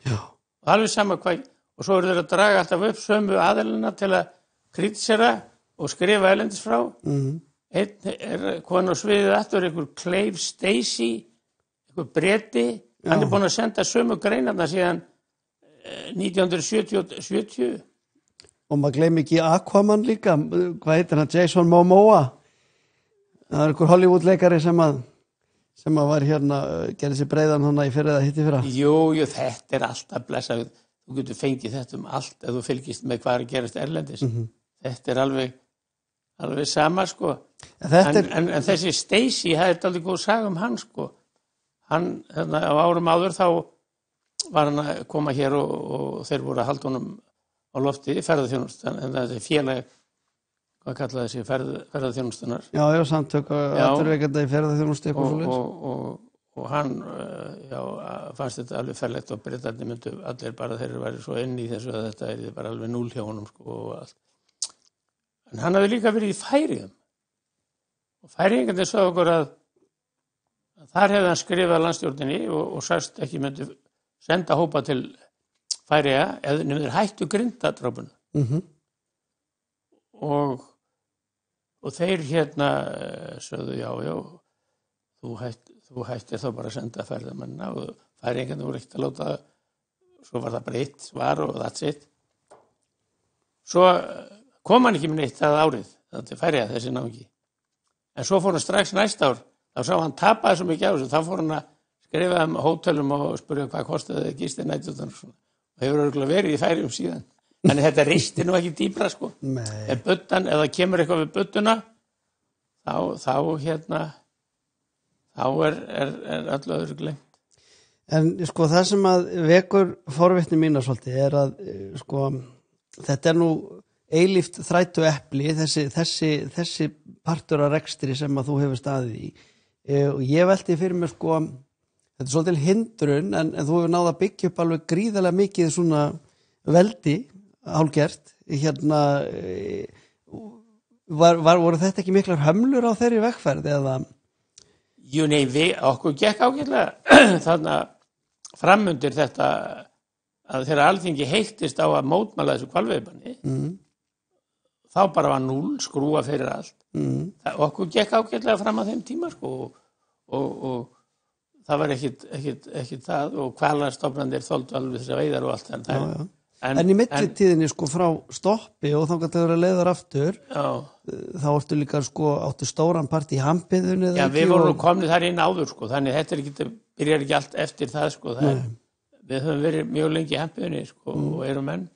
Já.
Og alveg sama hvað, og svo þeir að draga alltaf upp sömu aðelina til að kritisera og skrifa erlendis frá. Einn konu á sviðið aftur, einhver Clive Stacey, einhver Breti, hann búinn að senda sömu greinarna síðan 1970.
Og maður gleymi ekki Aquaman líka, hvað heitir hann, Jason Momoa. Það einhver Hollywood-leikari sem var hérna, gerði sér breiðan hana í fyrra eða hitti fyrra.
Jú, þetta alltaf blessað. Þú getur fengið þetta allt ef þú fylgist með hvað gerast erlendis. Þetta alveg sama, sko. En þessi Stacey, það aldrei góð saga hann, sko. Hann, á árum áður, þá var hann að koma hér og þeir voru að halda honum á lofti, ferðaþjónustan, en það félag, hvað kallaði þessi ferðaþjónustunar.
Já, samtök atvinnurekenda í ferðaþjónustu eitthvað svoleiðis. Og hann, fannst þetta alveg ferlegt og Bretarnir myndu allir bara þeir væri svo inn í þessu að þetta bara alveg núll hjá honum, sko, og allt. En hann hafði líka verið í Færeyjum. Og Færeyingarnir sagði okkur að þar hefði hann skrifað landstjórninni og sagst ekki myndi senda hópa til Færeyja eða nefnir hættu grindadrápunum. Og þeir sögðu já, þú hættir þá bara að senda ferðamennina og Færeyingarnir voru ekkert að láta, svo var það bara eitt svar og that's it. Svo kom hann ekki með neitt það árið, þetta Færeyja þessi náungi. En svo fór hann strax næsta ár, þá sá hann tapaði svo mikið á þessu, þá fór hann að skrifa hótelum og spurja hvað kostiði gistir nættutan og svona. Og hefur örugglega verið í Færeyjum síðan. Þannig þetta risti nú ekki dýpra, sko. Ef það kemur eitthvað við budduna, þá öllu öðru gleymt. En sko það sem að vekur forvitni mína svolítið að sko þetta nú eilíft þrætu epli, þessi partur af rekstri sem að þú hefur staðið í. Og ég velti fyrir mér sko, þetta svolítil hindrun en þú hefur náð að byggja upp alveg gríðarlega mikið svona veldi hálfgert. Voru þetta ekki miklar hömlur á þeirri vegferð eða?
Jú, nei, okkur gekk ágætlega þarna framundir þetta að þegar Alþingi heittist á að mótmæla þessu hvalveiðibanni, þá bara var núll skrúa fyrir allt. Okkur gekk ágætlega fram að þeim tíma, sko, og það var ekkit það og hvalastofnarnir þoldu alveg þessar veiðar og allt það. En í millitíðinni sko frá stoppi og þangað til að leiðar aftur, þá áttu líka sko áttu stóran part í hampiðunni. Já, við vorum komnið þar inn áður, sko, þannig þetta byrjar ekki allt eftir það, sko. Við höfum verið mjög lengi í hampiðunni, sko, og erum enn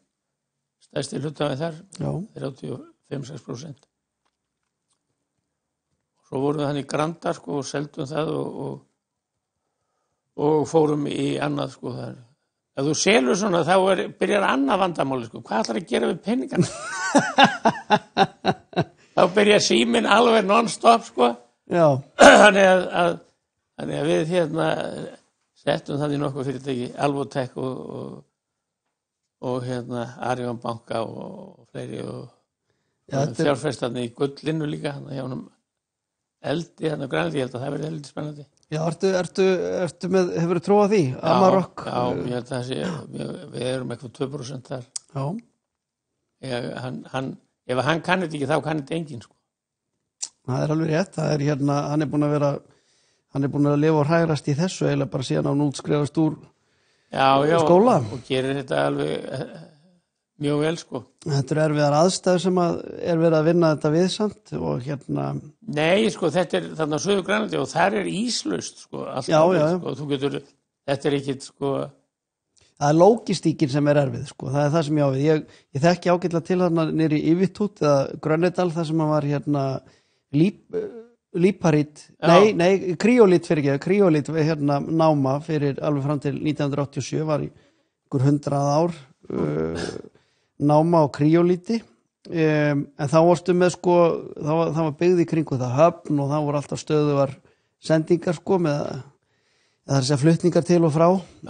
stærsti hlutafið þar, 35-6%. Svo vorum við þannig Granda, sko, og seldum það og fórum í annað, sko, þar. Ef þú selur svona, þá byrjar annað vandamáli, sko. Hvað ætlar að gera við peningana? Þá byrjar síminn alveg non-stop, sko.
Já.
Þannig að við settum það í nokkuð fyrirtæki, Alvotech og Arion banka og fleiri og fjárfestarnir í gullinu líka, hjá honum eldi, grænlandi, ég held að það verði heldur spennandi.
Já, hefur þú trúið því? Amarok?
Já, ég held að við erum eitthvað 2% þar.
Já.
Ef hann kann þetta ekki, þá kann þetta enginn, sko.
Það alveg rétt, hann búinn að lifa og hrærast í þessu eiginlega bara síðan á útskrifast úr skóla.
Og gerir þetta alveg Mjög vel, sko.
Þetta erfiðar aðstæður sem verið að vinna þetta við samt og
Nei, sko, þetta þarna á Suður-Grænlandi og þar íslaust, sko, allt árið, sko, þú getur, þetta ekkit, sko.
Það logistíkin sem erfið, sko, það það sem ég á við. Ég þekki ágætlega til þarna niðri í Yvitút eða Grönnedal, þar sem var líparít, kríólít kríólít náma fyrir alveg fram til 1987 var í einhver 100 ár náma á kríólíti en þá varstu með sko það var byggð í kringu það höfn og það voru alltaf stöðugar sendingar sko með þess að flutningar til og frá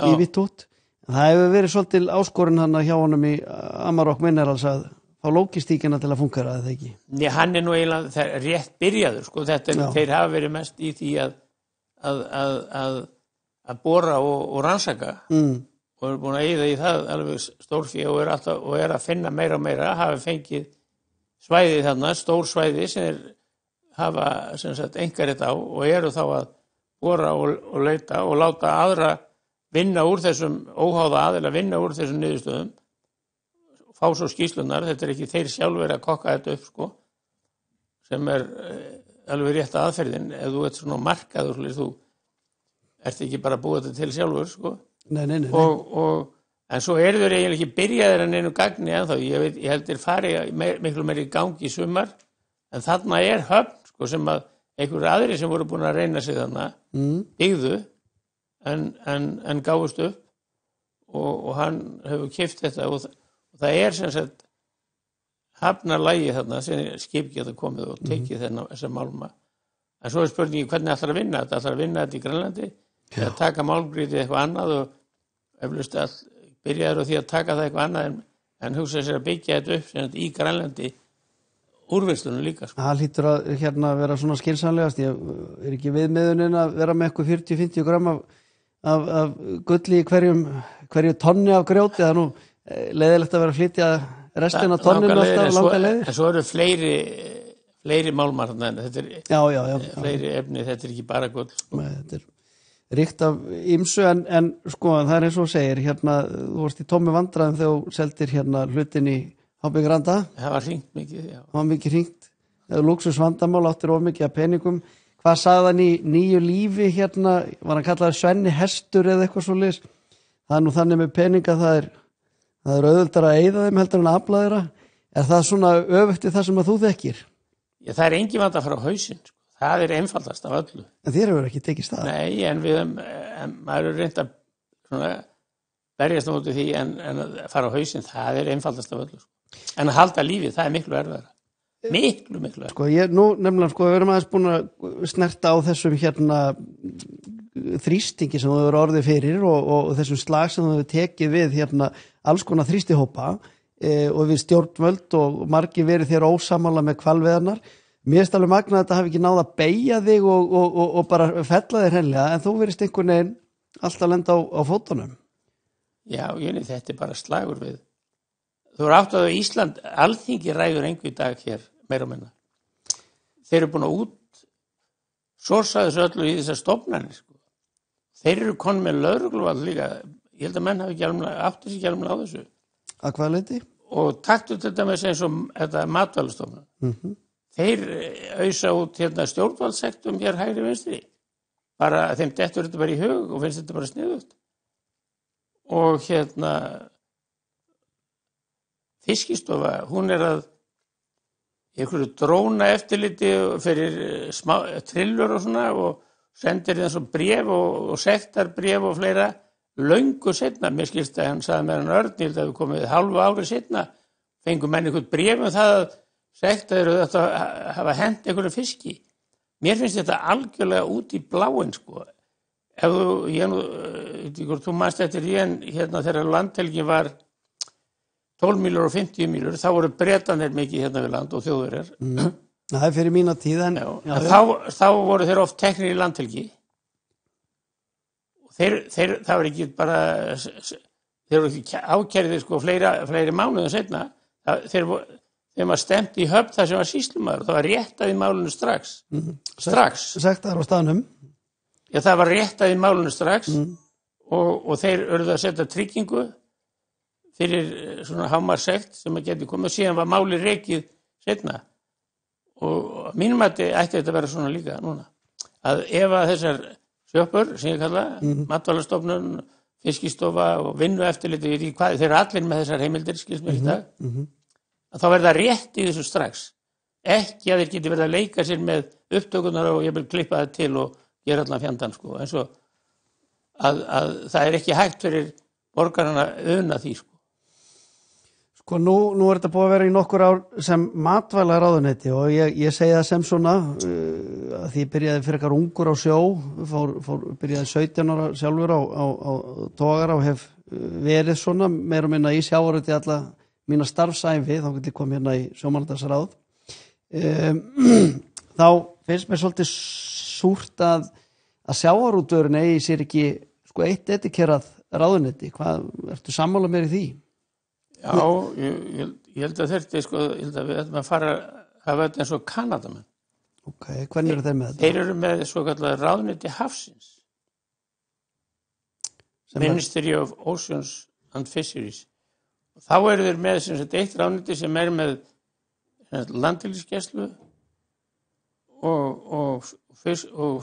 Yvitút. Það hefur verið svolítil áskorun hann hjá honum í Amarok Minerals að fá logistíkina til að fungera eða ekki?
Nei, hann nú eiginlega rétt byrjaður sko, þeir hafa verið mest í því að bora og rannsaka og eru búin að eyða í það alveg stórfé og að finna meira og meira, hafa fengið svæði þarna, stór svæði sem hafa sem sagt einkarétt á og eru þá að bora og leita og láta aðra vinna úr þessum óháða aðila vinna úr þessum niðurstöðum fá svo skýrslunar, þetta ekki þeir sjálfur að kokka þetta upp sko sem alveg rétt aðferðin ef þú ert svona markaður þú ert ekki bara að búa þetta til sjálfur sko
Nei.
En svo þeir eiginlega ekki byrjaðir en einu gagni ennþá, ég held þeir fari miklu meiri í gangi í sumar en þarna höfn sko sem að einhverju aðri sem voru búin að reyna sig þarna byggðu en gáfust upp og hann hefur keypt þetta og það sem sagt hafnarlægi þarna sem skip geta komið og tekið þessa málma en svo spurningi hvernig ætlar að vinna þetta í Grænlandi eða taka málmgrýtið eitthvað annað og eflaust að byrjaður á því að taka það eitthvað annað en hugsa sér að byggja þetta upp sem í Grænlandi úrvinnslunum líka sko.
Það hlýtur að vera svona skynsamlegast ég ekki viðmiðunin að vera með eitthvað 40-50 gram af gulli í hverju tonni af grjóti það nú leiðilegt að vera að flytja restina af tonninu alltaf langa leiðir
en svo eru fleiri málmar en þetta fleiri efni, þetta ekki bara gull sko.
Nei, þetta ríkt af ýmsu en sko það eins og segir þú varst í tómi vandræðum þegar þú seldir hlutin í HB Granda
það var hringt mikið
það var mikið hringt luxus vandamál áttir of mikið af peningum hvað sagði hann í nýju lífi var hann kallaður Svenni Hestur eða eitthvað svoleiðis það nú þannig með peninga það er auðveldara að eyða þeim heldur en að afla þeirra það svona öfugt við það sem að þú þekkir
það engin vanda frá hausinn sko. Það einfaldast af öllu.
En þér hefur ekki tekið stað?
Nei, en maður er reynd að berjast á móti því en að fara á hausinn, það einfaldast af öllu. En að halda lífið, það miklu erfiðara. Miklu erfiðara.
Sko, nú nefnilega, við erum aðeins búin að snerta á þessum þrýstingi sem þú hefur orðið fyrir og þessum slag sem þú hefur tekið við alls konar þrýstihópa og við stjórnvöld og margir verið þér ósamála með hvalveiðarnar. Mér finnst alveg magnað að þetta hafi ekki náð að beygja þig og bara fella þig hreinlega en þú verist einhvern veginn alltaf lenda á fótunum.
Já, þetta bara slagur við. Þú átt að Ísland, Alþingi ræður í dag hér, meira og minna. Þeir eru búin að útsorsa þessu öllu í þessar stofnanir. Sko. Þeir eru konum með lögregluvald líka. Ég held að menn hafi átti sig ekki alveg á þessu.
Að hvað leyti?
Og taktu þetta með eins og þetta matvælastofnun. Þeir ausa út stjórnvaldssektum hér hægri vinstri. Bara þeim dettur þetta bara í hug og finnst þetta bara sniðugt. Og Fiskistofa, hún að einhverju dróna eftirliti fyrir trillur og svona og sendir þeim svo bréf og sektarbréf og fleira löngu seinna. Mér skilst að hann sagði mér hann Örnild að við komið hálfu ári seinna fengum menn einhvern bréf það að sektaður að hafa hent einhverju fiski. Mér finnst þetta algjörlega út í bláinn sko. Ef þú manst eftir þegar landhelgin var 12 mílur og 50 mílur, þá voru Bretarnir mikið við land og Þjóðverjar.
Það fyrir mína tíð en
þá voru þeir oft teknir í landhelgi. Það var ekki bara þeir voru ekki ákærðir sko fleiri mánuðum seinna. Þeim var stemt í höfn þar sem var sýslumaður og það var réttað í málinu strax.
Sektaður á staðnum.
Já, það var réttað í málinu strax og þeir urðu að setja tryggingu fyrir svona hámarksekt sem að geti komið, síðan var máli rekið seinna. Og mínum mati ætti þetta að vera svona líka núna. Að ef að þessar sjoppur, sem ég kalla, Matvælastofnun, Fiskistofa og vinnueftirlit, ég veit ekki hvað, þeir eru allir með þessar heimildir, skils mér í dag, að þá verða rétt í þessu strax. Ekki að þeir geti verið að leika sér með upptökunar og ég vil klippa það til og gera allan fjandann, sko. En svo að það er ekki hægt fyrir borgarana una því, sko.
Sko nú er þetta búið að vera í nokkur ár sem matvælaráðuneyti og ég segi það sem svona að því ég byrjaði fyrir eitthvað ungur á sjó, byrjaði 17 ára sjálfur á togara og hef verið svona meira og minna í sjávarútvegi alla mína starfsævi, þá get ég kom hérna í sjómannadagsráð. Þá finnst mér svolítið súrt að sjávarútvegurinn eigi sér ekki sko eitt dedikerað ráðuneyti. Hvað ertu sammála mér í því?
Já, ég held að þetta, sko, ég held að við ætlum að fara að hafa þetta eins og Kanadamenn.
Ok, hvernig eru þeir með þetta?
Þeir eru með svo kallar ráðuneyti hafsins. Ministry of Oceans and Fisheries. Og þá eru þeir með sem sagt eitt ráðuneyti sem er með landhelgisgæslu og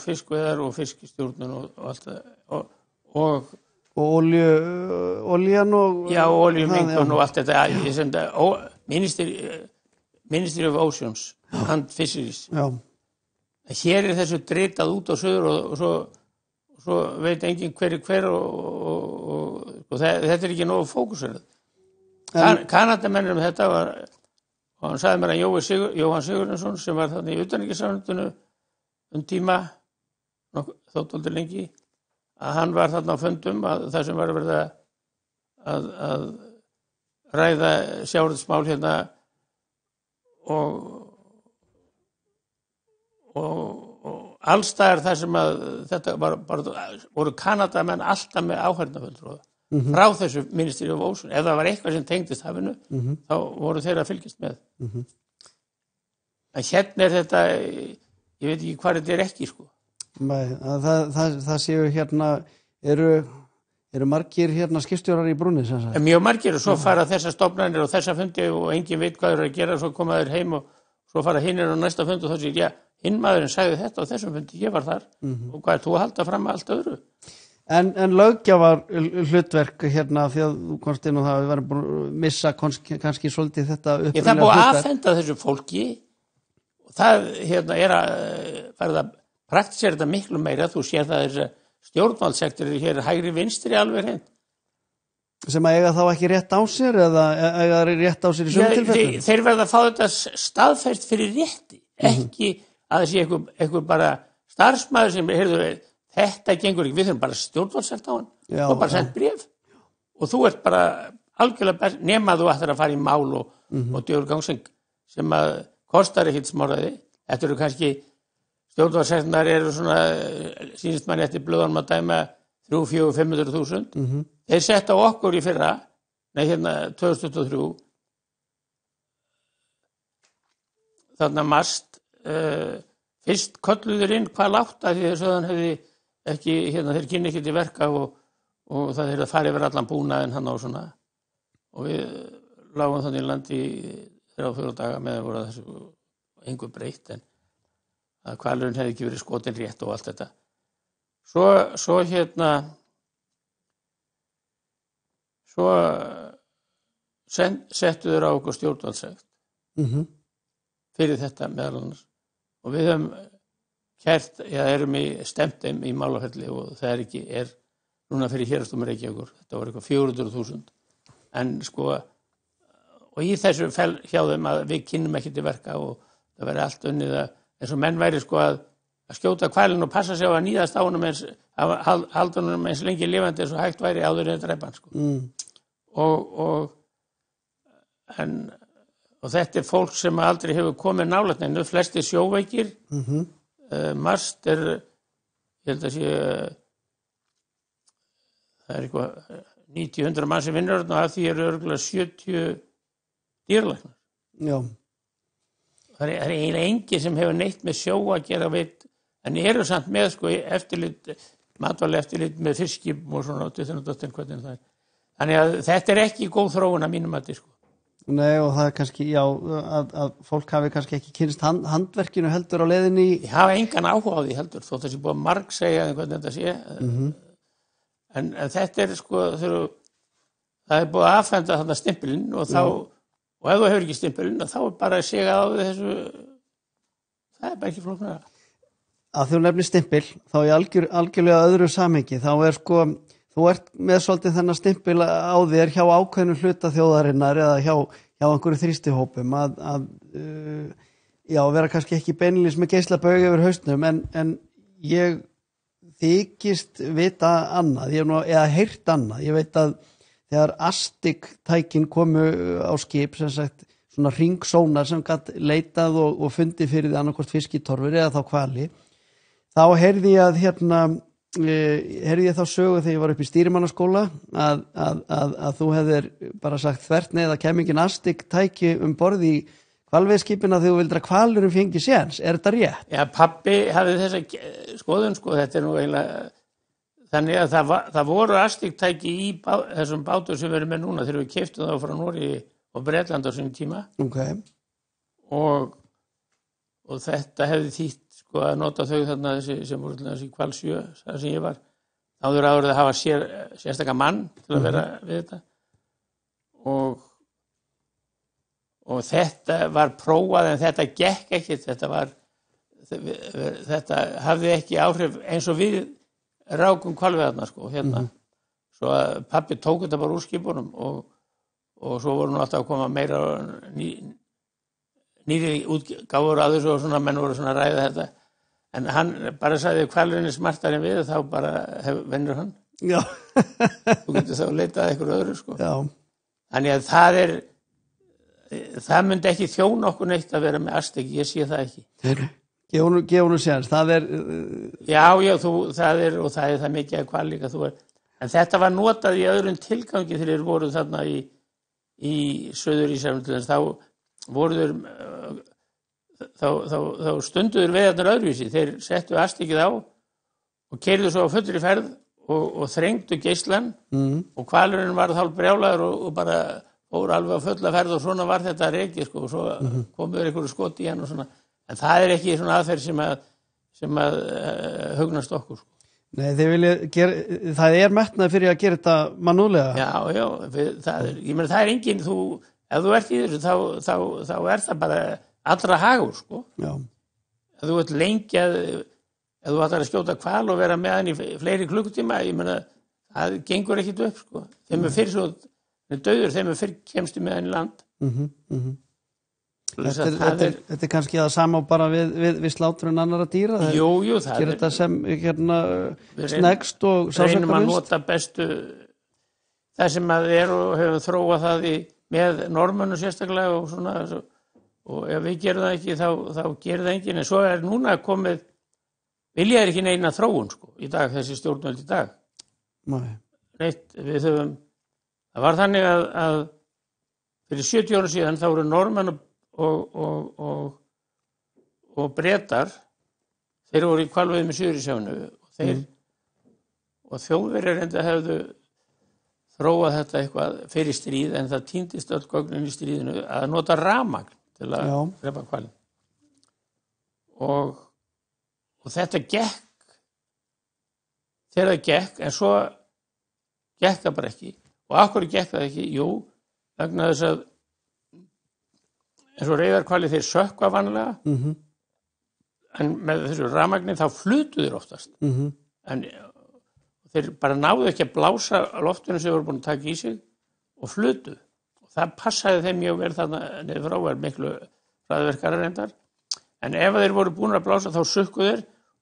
fiskveiðar og fiskistjórnun og allt það og olían og já, olíumengun og allt þetta Ministry of Oceans and Fisheries.
Já.
Hér er þessu dritað út á suður og svo veit enginn hver og þetta er ekki nógu fókusverð. Kanadamennir með þetta var, og hann sagði mér að Jóhann Sigurðsson sem var þannig í utanríkisráðuneytinu tíma þóttóldur lengi, að hann var þarna á fundum að það sem var að verða að ræða sjávarútvegsmál hérna og allstaðar þar sem að þetta voru Kanadamenn alltaf með áheyrnarfulltrúa frá þessu Ministry of Ocean. Ef það var eitthvað sem tengdist hafinu, þá voru þeir að fylgjast með. En hérna er þetta, ég veit ekki hvað þetta er ekki, sko.
Nei, það séu hérna, eru margir hérna skipstjórar í brúnni, sem sagt?
Mjög margir, og svo fara þessar stofnanir og þessa fundi og enginn veit hvað þeir að gera, svo koma þeir heim og svo fara hinnir á næsta fund og þá séu, já, hinn maðurinn sagði þetta á þessum fundi, ég var þar, og hvað er þú að halda fram með allt öðru?
En löggjafar hlutverk hérna, því að þú komst inn og það við varum búin að missa kannski svolítið þetta upprunalega hlutverk.
Það búið að afhenda þessu fólki og það hérna er að verða praktisera þetta miklu meira. Þú sér það þessi stjórnvaldssektor hér hægri vinstri alveg hreint.
Sem að eiga þá ekki rétt á sér eða eiga rétt á sér í sömu tilfellum?
Þeir verða að fá þetta staðfært fyrir rétti, ekki að það sé einhver bara starfsmaður sem heyrðu þetta gengur ekki, við þurfum bara stjórnvaldsekt á hann og bara sendt bréf og þú ert bara algjörlega nema þú ættir að fara í mál og djöfurgang sem að kostar ekkert smáraði. Þetta eru kannski stjórnvaldssektar eru svona sýnist manni eftir blöðanum að dæma 300-500.000. Þeir setta okkur í fyrra, hérna 2023 þarna mast fyrst kölluður inn hvað látt að því þess að hann hefði ekki, hérna þeir kynni ekki til verka og það er að fara yfir allan búnaðinn hann á svona og við lágum þannig í landi 3-4 daga með að voru þessu engu breytt en að hvalurinn hefði ekki verið skotin rétt og allt þetta. Svo hérna settu þeir á okkur stjórnvaldssekt fyrir þetta meðal annars og við höfum kært, erum stemt þeim í málaferli og það er núna fyrir Héraðsdómi Reykjavíkur, þetta var eitthvað 400.000 en sko og í þessu fel hjá þeim að við kynnum ekki til verka og það verði allt unnið eins og menn væri sko að skjóta hvalinn og passa sig á að níðast á honum halda honum eins lengi lifandi eins og hægt væri áður en drepa hann sko og þetta er fólk sem aldrei hefur komið nálægt neinu, flestir sjóveikir mast er ég held að sé það er eitthvað 90-100 mann sem vinnur og af því eru örugglega 70 dýralæknar.
Já.
Það er eiginlega enginn sem hefur neitt með sjó að gera veit en eru samt með sko eftirlit matvæli eftirlit með fiskskipum og svona hvernig það er. Þannig að þetta ekki góð þróun að mínum mati, sko.
Nei, og það kannski, já, að fólk hafi kannski ekki kynst handverkinu heldur á leiðinni í...
Ég hafa engan áhuga á því heldur, þótt það sé búið að margsegja hvernig þetta sé. En þetta sko, það búið að afhenda þarna stimpilinn og þá, og ef þú hefur ekki stimpilinn, þá bara að segja á þessu, það bara ekki flóknara.
Að þú nefnir stimpil, þá í algjörlega öðru samhengi, þá sko, þú ert með svolítið þennan stimpil á þér hjá ákveðnum hluta þjóðarinnar eða hjá einhverju þrýstihópum að vera kannski ekki beinlínis með geislabaug yfir hausnum en ég þykist vita annað, eða heyrt annað. Ég veit að þegar ASTIC-tækin komu á skip, sem sagt svona hringsónar sem gat leitað og fundið fyrir því annarkvort fiskitorfur eða þá hvali, þá heyrði ég að heyrði ég þá sögu þegar ég var upp í stýrimannaskóla að þú hefðir bara sagt þvert nei, það kem engin ASTIC-tæki borð í hvalveiðskipin að þú vildir að hvalurinn fengi séns. Er þetta rétt?
Já, pabbi hafði þessa skoðun, sko, þetta nú eiginlega þannig að það voru ASTIC-tæki í þessum bátum sem við erum með núna þegar við keyptum þá frá Noregi og Bretland á sínum tíma.
Okay.
Og þetta hefði þýtt sko að nota þau þarna þessi sem voru til þessi Hvalsjö, það sem ég var. Áður að hafa sérstaka mann til að vera við þetta. Og þetta var prófað en þetta gekk ekki, þetta hafði ekki áhrif eins og við rákum hvalveiðarnar, sko, hérna. Svo að pabbi tók þetta bara úr skipunum og svo voru nú alltaf að koma meira nýri útgáfur að þessu og svona menn voru svona að ræða þetta. En hann bara sagði hvalurinn smartari en við og þá bara vinnur hann.
Já.
Þú getur þá leitað eitthvað öðru, sko. Já. Þannig að það myndi ekki þjóna okkur neitt að vera með ASTIC, ég sé það ekki.
Gefa nú séns, það er...
Já, það er það mikið að hval líka þú er. En þetta var notað í öðrum tilgangi þegar þeir voru þarna í Suður Ísafjörðum, þá voru þeir... Þá stunduður veiðarnar öðruvísi. Þeir settu ASTICið á og keyrðu svo á fullri ferð og þrengdu geislan og hvalurinn var þá brjálaður og bara fór alveg á fulla ferð og svona var þetta rekið, sko, og svo komuður einhverju skot í hann og svona. En það er ekki svona aðferð sem að hugnast okkur, sko.
Nei, það er metnað fyrir að gera þetta mannúðlega.
Já, ég meina það er engin, ef þú ert í þessu þá er það bara allra hagur, sko. Já. Ef þú ert lengi ef þú ætlar að skjóta hval og vera með hann í fleiri klukkutíma, ég meina, það gengur ekkit upp, sko. Þeim er fyrir svo, döður, þeim er fyrir kemstu með hann í land.
Þetta er kannski það sama bara við slátrun annara dýra?
Jú, það
er. Þetta sem snegst og sásakalist?
Reynum að nota bestu það sem að er og hefum þróað það með Norðmönnum sérstaklega og svona, og ef við gerum það ekki þá gerir það enginn, en svo er núna komið vilja ekki neina þróun, sko, í dag, þessi stjórnvöld í dag.
Nei.
Neitt, það var þannig að fyrir 70 árum síðan þá voru Norðmenn og Bretar, þeir voru í hvalveiðum í Suður-Íshafinu og Þjóðverjar enda hefðu þróað þetta eitthvað fyrir stríð en það týndist öll gögnin í stríðinu að nota rafmagn til að drepa hvalinn. Og þetta gekk þegar það gekk, en svo gekk það bara ekki. Og af hverju gekk það ekki? Jú, vegna þess að eins og reyðarhvali þeir sökkva vanlega en með þessu rafmagni þá flutu þeir oftast. En þeir bara náðu ekki að blása loftinu sem voru búin að taka í sig og flutu. Það passaði þeim mjög vel þarna niður frá, er miklu hraðverkara reyndar. En ef þeir voru búin að blása þá sukku þeir,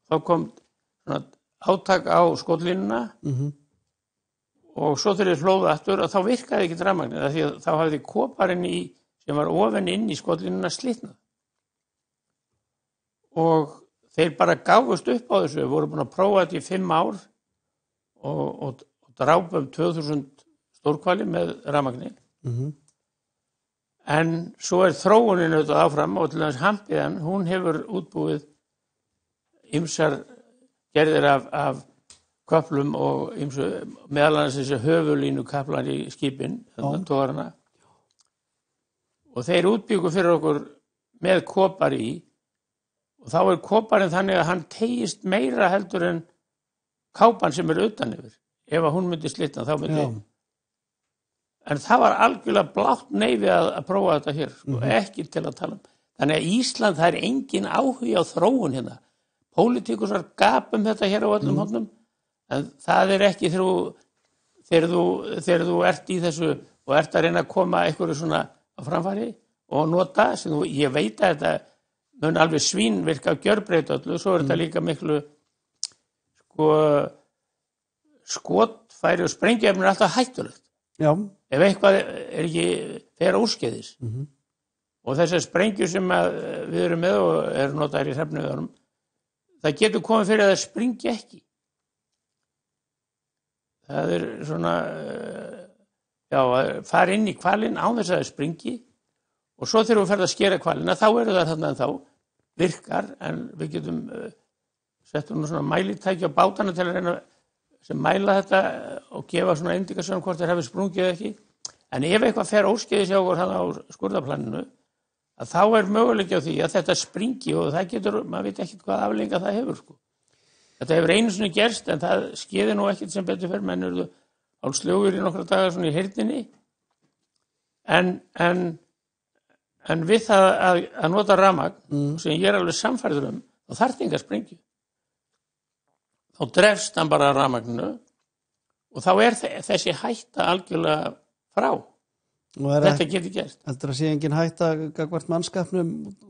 þá kom svona átak á skotlínuna og svo þegar þeir hlóðu aftur og þá virkaði ekki rafmagnið því að þá hafði koparinn sem var ofan inn í skotlínuna slitnað. Og þeir bara gáfust upp á þessu, voru búin að prófa þetta í 5 ár og drápu 2000 stórhvali með rafmagni. En svo er þróunin auðvitað áfram og til þess Hampiðan, hún hefur útbúið ýmsar gerðir af köflum og meðal annars þessi höfulínu kaplar í skipin, tógarana. Og þeir útbyggu fyrir okkur með kopar í og þá koparinn þannig að hann tegist meira heldur en kápan sem utan yfir. Ef að hún myndi slitna þá myndi. En það var algjörlega blátt neyfi að prófa þetta hér, ekki til að tala um. Þannig að Ísland, það engin áhugi á þróun hérna. Pólitíkusar gapum þetta hér á öllum hóðnum, en það ekki þegar þú ert í þessu og ert að reyna að koma einhverju svona á framfæri og nota, sem ég veit að þetta mun alveg svínvirka að gjörbreyta öllu, svo þetta líka miklu skotfæri og sprengjefni alltaf hættulegt.
Já.
Ef eitthvað ekki fer úrskeiðis. Og þessar sprengjur sem við erum með og notaðar í hrefnuðunum, það getur komið fyrir að það springi ekki. Það svona, að fara inn í hvalinn án þess að það springi og svo þegar við ferð að skera hvalina, þá það þarna en þá virkar, en við getum settum svona mælitæki á bátana til að reyna sem mæla þetta og gefa svona indikasjón hvort þeir hafi sprungið eða ekki. En ef eitthvað fer óskeiðis hjá okkur á skurðaplaninu, að þá möguleiki á því að þetta springi og það getur, maður veit ekkert hvað afleiðingar það hefur. Þetta hefur einu sinni gerst, en það skeiði nú ekkert sem betur fyrir, menn eru hálfsljógur í nokkra daga svona í heyrninni. En við það að nota rafmagn, sem ég alveg samfærður þá þarf enga sprengju. Þá drefst hann bara rafmagninu og þá þessi hætta algjörlega frá. Þetta getur gert.
Heldur að sé engin hætta gagnvart mannskapnum,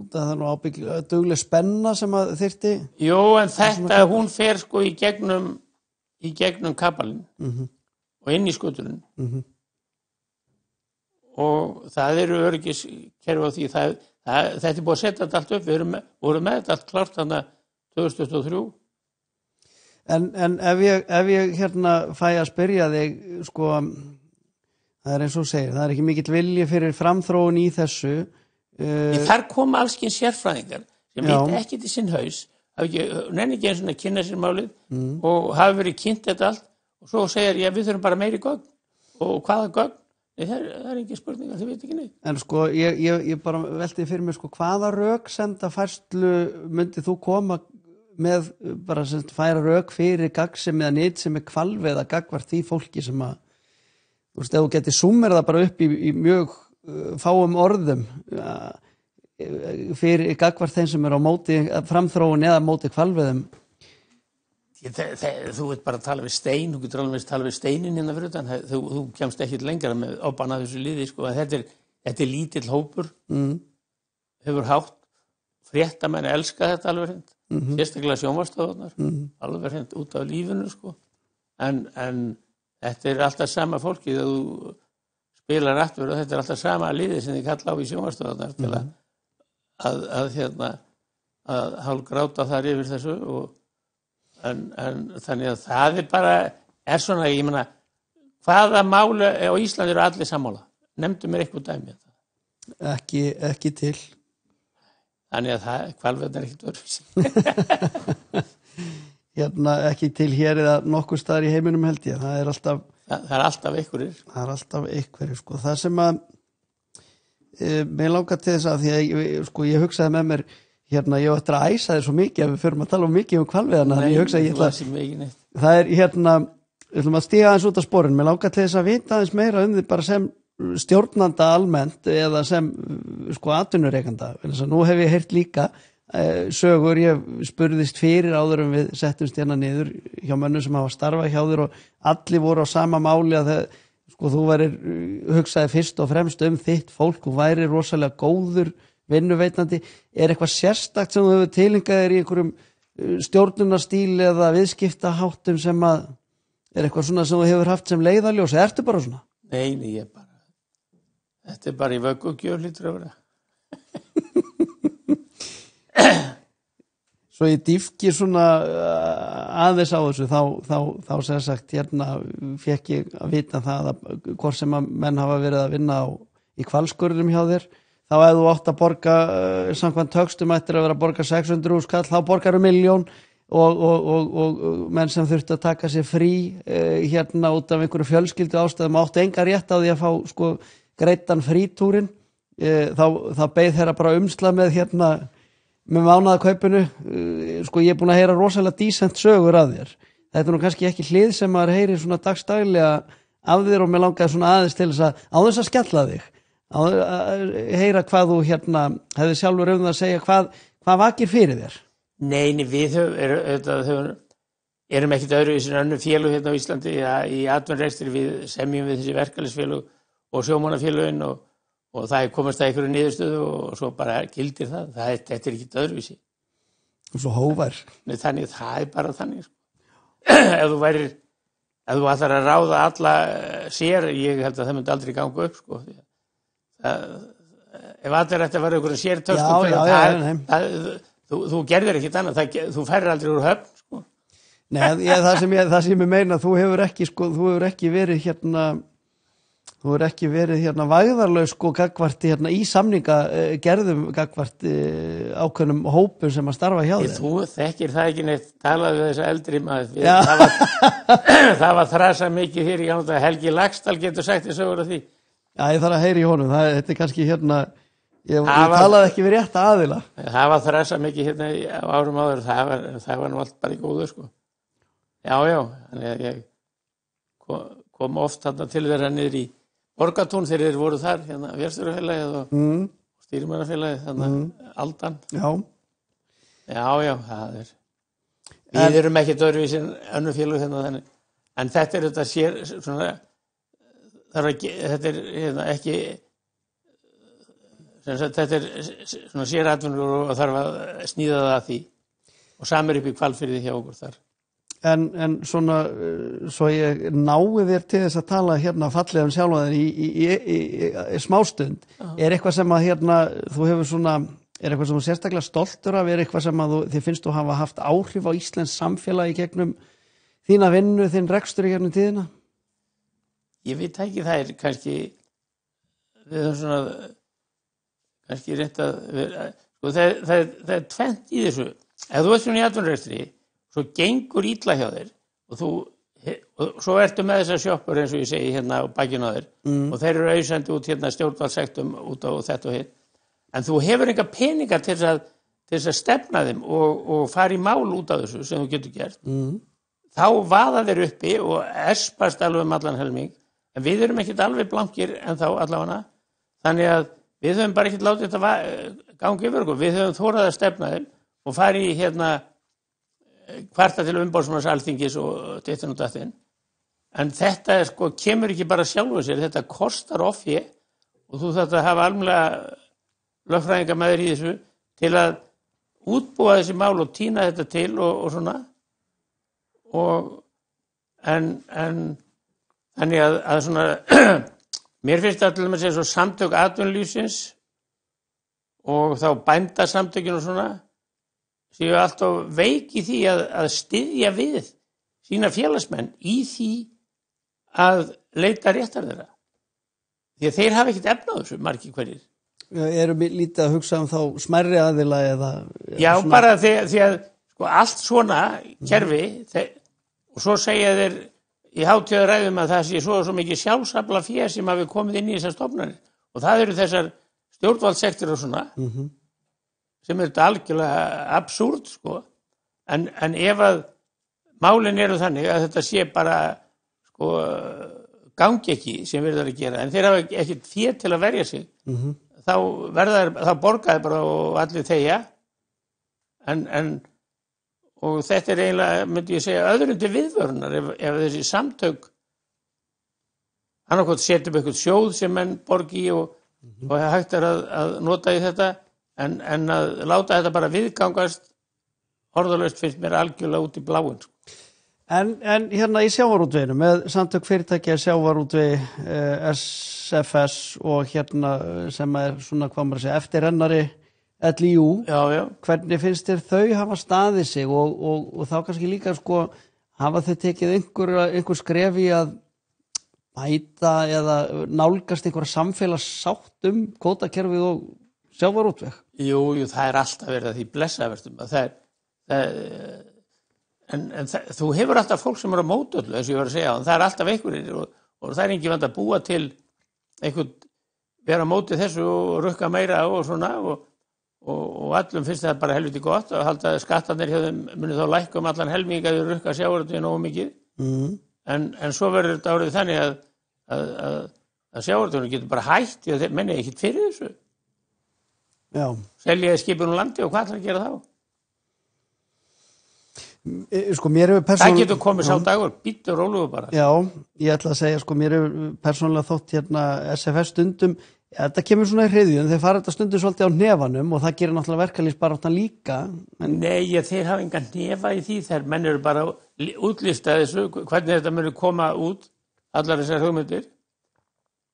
það nú ábyggilega dugleg spenna sem að þyrfti?
Jú, en þetta, hún fer í gegnum kapalinn og inn í skuturinn. Og það eru öryggiskerfi á því. Þetta búið að setja þetta allt upp. Við vorum með þetta allt klárt þannig 2023.
En ef ég hérna fæ að spyrja þig, það eins og segir, það ekki mikill vilji fyrir framþróun í þessu.
Þar koma allskins sérfræðingar sem veit ekki til sinn haus, nenni ekki eins og kynna sér málið og hafi verið kynnt þetta allt og svo segir við þurfum bara meiri gögn og hvaða gögn? Það engin spurning, þið veit ekki neitt.
En ég bara velti fyrir mig hvaða röksemda færslu myndi þú koma með bara færa rök fyrir gagnsemi eða nytsemi hvalveiða gagnvart því fólki sem að ef þú getur súmmerað það bara upp í mjög fáum orðum fyrir gagnvart þeim sem á móti framþróun eða móti hvalveiðum.
Þú veit bara að tala við stein, þú getur alveg að tala við steinin hérna fyrir utan, þú kemst ekkert lengra með ábana þessu liði, þetta lítill hópur, hefur hátt, fréttamenn elska þetta alveg hreint, sérstaklega sjónvarpsstöðvarnar, alveg hreint út af lífinu, en þetta alltaf sama fólki þegar þú spilar aftur og þetta alltaf sama liði sem þið kalla á í sjónvarpsstöðvarnar til að hálfgráta þar yfir þessu en þannig að það bara svona, ég meina, hvaða máli á Íslandi eru allir sammála? Nefndu mér eitthvað dæmi þetta.
Ekki til.
Þannig að hvalveiðar ekkert öðruvísi.
Ekki til hér eða nokkur staðar í heiminum held ég. Það er alltaf
einhverjir.
Það er alltaf einhverjir, Það sem að mig langar til þess að því að ég hugsaði með mér ég ætti að æsa þér svo mikið að við förum að tala mikið hvalveiðarna.
Nei,
ég hugsa það er við ætlum að stíga aðeins út af sporinn. Mig langar til þess að vita aðeins meira því bara sem stjórnanda almennt eða sem atvinnurekanda. Nú hef ég heyrt líka sögur, ég spurðist fyrir áður við settumst hérna niður hjá mönnum sem hafa starfað hjá þér og allir voru á sama máli að þú hugsaði fyrst og fremst þitt fólk, þú væri rosalega góður vinnuveitandi. Er eitthvað sérstakt sem þú hefur tilengað þér í einhverjum stjórnunarstíl eða viðskiptaháttum sem að eitthvað svona sem þú hefur haft sem leiðarljós? Ertu bara svona?
Nei, þetta bara í vöggu og gjöf lítur að vera.
Svo ég dýfki svona aðeins á þessu, þá sem sagt, fekk ég að vita það að hvort sem að menn hafa verið að vinna í hvalskurðum hjá þér, þá ef þú átt að borga samkvæmt töxtum ættir að vera að borga 600.000 kall, þá borgar 1 milljón. og menn sem þurftu að taka sér frí hérna út af einhverju fjölskyldu ástæðum áttu enga rétt á því að fá sko greiddan fritúrin þá beið þeirra bara umsla með hérna með mánaðarkaupinu sko ég er búin að heyra rosalega dísent sögur af þér. Þetta er nú kannski ekki hlið sem maður heyrir svona dagstaglega af þér og mér langaði svona aðeins til þess að á þess að skella þig að heyra hvað þú hérna hefði sjálfur það að segja hvað vakir fyrir þér.
Nei, við erum ekkert öðruvísi en önnur félög hérna á Íslandi í atvinnurekstri við semjum við þessi verkalýðsfélög og sjómannafélögin og það er komast að einhverju niðurstöðu og svo bara gildir það. Þetta er ekkert öðruvísi.
Og svo hóvar.
Nei, þannig, það er bara þannig. Sko. ef þú ætlar að ráða alla sér, ég held að það myndi aldrei ganga upp, sko. Ef allir ætti að vera einhverju sértöskum, þú gerðir ekkert annað, þú færir aldrei úr höfn, sko.
Nei, það sem ég meina, þú hefur ekki verið hérna vægðarlaus sko gagvart hérna í samningagerðum gagvart ákveðnum hópum sem að starfa hjá þér.
Þú þekkir það ekki neitt, talaðu við þessa eldri maður. Það var þrasa mikið hér í gamla Helgi Laxdal getur sagt þess að því.
Já, ég þarf að heyra í honum. Þetta er kannski hérna, ég talaði ekki við rétt aðila.
Það var þrasa mikið hérna á árum áður, það var nú allt bara í góðu, sko. Já, þannig ég kom oft þarna til þeirra niður í Borgatún þegar þeir voru þar, hérna Vélstjórafélagið og Stýrimannafélagið, þannig Aldan.
Já,
það er. Við erum ekkert öðruvísi en önnur félög hérna þannig. En þetta er þetta sér, svona, þetta er hérna ekki, þetta er svona sératvinnur og þarf að sníða það að því. Og samir upp í Hvalfirði hjá okkur þar.
En svona, svo ég nái þér til þess að tala hérna fallega sjálfa þér í smástund, er eitthvað sem að hérna, þú hefur svona, er eitthvað sem þú sérstaklega stoltur af, er eitthvað sem að þið finnst þú hafa haft áhrif á íslenskt samfélagi gegnum þína vinnu, þinn rekstur í gegnum tíðina?
Ég veit ekki, það er kannski, við höfum svona, kannski rétt að vera, sko það er tvennt í þessu, ef þú ert svona í atvinnurekstri, svo gengur illa hjá þér og svo ertu með þessar sjoppur eins og ég segi hérna á bakinu á þér og þeir eru auðsendi út hérna stjórnvaldssektum út á þetta og hitt en þú hefur enga peninga til þess að stefna þeim og fara í mál út af þessu sem þú getur gert þá vaða þeir uppi og espast alveg allan helming en við erum ekkert alveg blankir en þá allavega þannig að við höfum bara ekkert látið þetta gangi yfir okkur við höfum þórað að stefna þeim og fara í hérna kvarta til umboðsmanns Alþingis og dittin og dattin. En þetta sko, kemur ekki bara sjálfu sér, þetta kostar offi og þú þarft að hafa almennilega lögfræðinga með þér í þessu til að útbúa þessi mál og tína þetta til og svona. En þannig að svona, mér finnst það til að segja svo samtök atvinnulífsins og þá bændasamtökin og svona séu alltaf veik í því að styðja við sína félagsmenn í því að leita réttar þeirra. Því að þeir hafa ekkert efna á þessu, margir hverjir.
Erum við lítið að hugsa um þá smærri aðila eða...
Já, svona... bara því að sko, allt svona kerfi og svo segja þeir í hátíðaræðum að það sé svo mikið sjálfsafla fé sem hafi komið inn í þessar stofnanir og það eru þessar stjórnvaldssektir og svona sem er þetta algjörlega absúrt sko en ef að málin eru þannig að þetta sé bara sko gangi ekki sem verður að gera en þeir hafa ekkert fé til að verja sig þá borgaði bara og allir þegja en og þetta er eiginlega myndi ég segja öðrum til viðvörunar ef þessi samtök annarkot setja upp eitthvað sjóð sem menn borgi og hægt er að nota í þetta en að láta þetta bara viðgangast orðalaust finnst mér algjörlega út í bláin.
En hérna í sjávarútveginu með samtök fyrirtækja sjávarútvegi SFS og hérna sem er svona hvað maður segja eftirrennari LIU.
Já.
Hvernig finnst þér þau hafa staðið sig og þá kannski líka sko hafa þau tekið einhver skref í að bæta eða nálgast einhverja samfélagssátt kvótakerfið og sjávarútveg?
Jú, það er alltaf verið að því blessavertum að þú hefur alltaf fólk sem er á móti öllu, þess að ég var að segja, það er alltaf einhverjir og það er engin vand að búa til einhvern vera á móti þessu og rukka meira og svona og allum finnst það bara helviti gott og halda að skattarnir hjá þeim muni þá lækka allan helming að þau rukka sjávarútveginn nógu mikið. En svo verður þetta árið þannig að sjávarútveginn getur bara hætt því að þeir menni ekkert fyrir þessu.
Já.
Seljaði skipin úr landi og hvað ætlar að gera þá?
Sko mér hefur persónulega...
Það getur komið sá dagur, býttu róluðu bara.
Já, ég ætla að segja, sko mér hefur persónulega þótt hérna SFS stundum, þetta kemur svona í hryðju, en þeir fara þetta stundum svolítið á hnefanum og það gerir náttúrulega verkalýðsbaráttan líka.
Nei, þeir hafa engan hnefa í því, þeir menn eru bara útlista þessu, hvernig þetta muni koma út, allar þessar hugmyndir.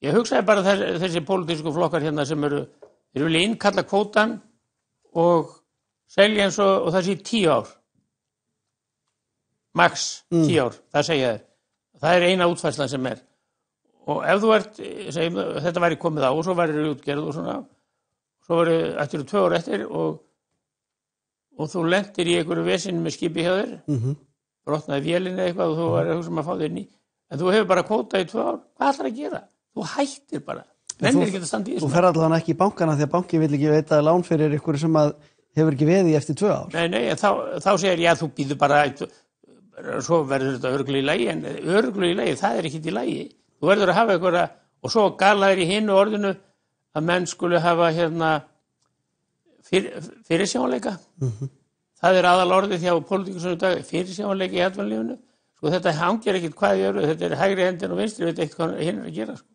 Ég hugsaði bara þessi pólitísku flokkar hérna sem þeir vilja innkalla kvótann og selja eins og það sé 10 ár. Max 10 ár, það segja þeir. Það er eina útfærslan sem er. Og ef þú segjum, þetta væri komið á og svo væri útgerð og svona, svo ættir 2 ár eftir og þú lentir í einhverju vesinu með skipi hjá þér, brotnaði vélinni eitthvað og þú væri að hugsa að fá þér ný. En þú hefur bara kvóta í 2 ár, hvað ætlar að gera? Þú hættir bara. Nennir ekki að standa í þessu.
Þú fer allavega ekki í bankana því að banki vill ekki veita lán fyrir ykkur sem að hefur ekki veði eftir 2 ár.
Nei, þá segir ég að þú býður bara, svo verður þetta örugglega í lagi, en örugglega í lagi, það er ekkert í lagi. Þú verður að hafa einhverja, og svo galaðir í hinu orðinu að menn skulu hafa fyrirsjáanleika. Það er aðal orðið hjá pólitíkusum í dag, fyrirsjáanleika í atvinnulífinu. Sko þetta hangir ekkert hvað í öru, þetta er hægri hendin og vinstri, veit ekkert hvað hinn er að gera. Sko.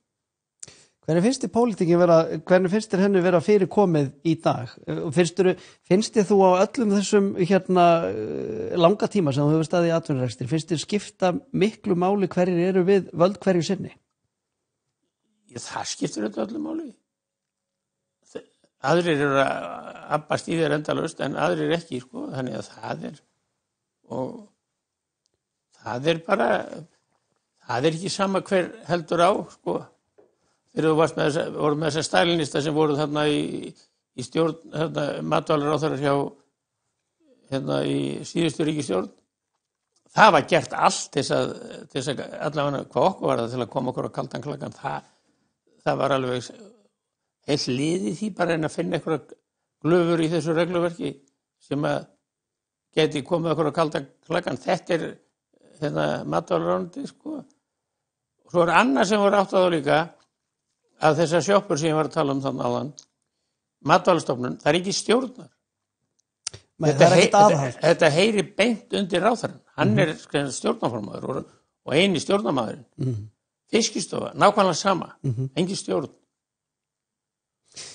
Hvernig finnst þér henni vera fyrirkomið í dag? Finnst þér þú á öllum þessum langa tíma sem þú hefur staðið í atvinnurekstri, finnst þér skipta miklu máli hverjir eru við völd hverju sinni?
Það skiptir þetta öllu máli. Aðrir eru að abbast í þér endalaust en aðrir ekki, sko, þannig að það er bara, það er ekki sama hver heldur á, sko. Þegar þú voru með þessar stælinista sem voru þarna í stjórn, matvælaráðherrar hjá í síðustu ríkisstjórn, það var gert allt til þess að allavega hvað okkur var það til að koma okkur á kaldan klakkan, það var alveg heilt liði því bara en að finna einhverja glöfur í þessu regluverki sem að geti komið okkur á kaldan klakkan. Þetta er matvælaráðuneytið, sko. Og svo er annað sem voru átt á þá líka, að þessar sjoppur sem ég var að tala um þannig áðan, Matvælastofnun, það er ekki stjórnar. Þetta heyri beint undir ráðherrann. Hann er stjórnarformaður og eini stjórnarmaðurinn. Fiskistofa, nákvæmlega sama, engin stjórn.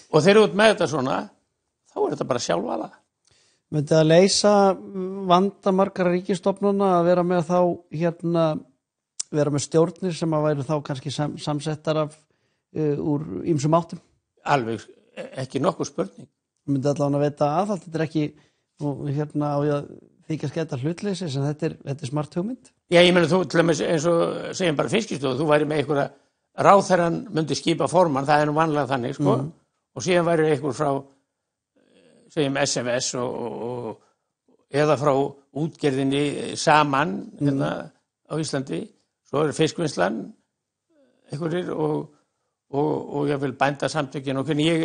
Og þeir eru út með þetta svona, þá er þetta bara sjálfvala.
Myndi að leysa vanda margar ríkisstofnana að vera með þá vera með stjórnir sem að væru þá kannski samsettar af úr ýmsum áttum?
Alveg, ekki nokkuð spurning.
Myndi allavega að veita aðhald, þetta er ekki á ég að þykjast geta hlutleysi sem þetta er smart hugmynd?
Já, ég meina þú til dæmis eins og segjum bara Fiskistofu, þú væri með einhverja ráðherrann myndi skipa formann, það er nú vanlega þannig, sko, og síðan væri einhver frá segjum SFS eða frá útgerðinni saman á Íslandi, svo er fiskvinnslan einhverjir og ég vil bænda samtökin og hvernig ég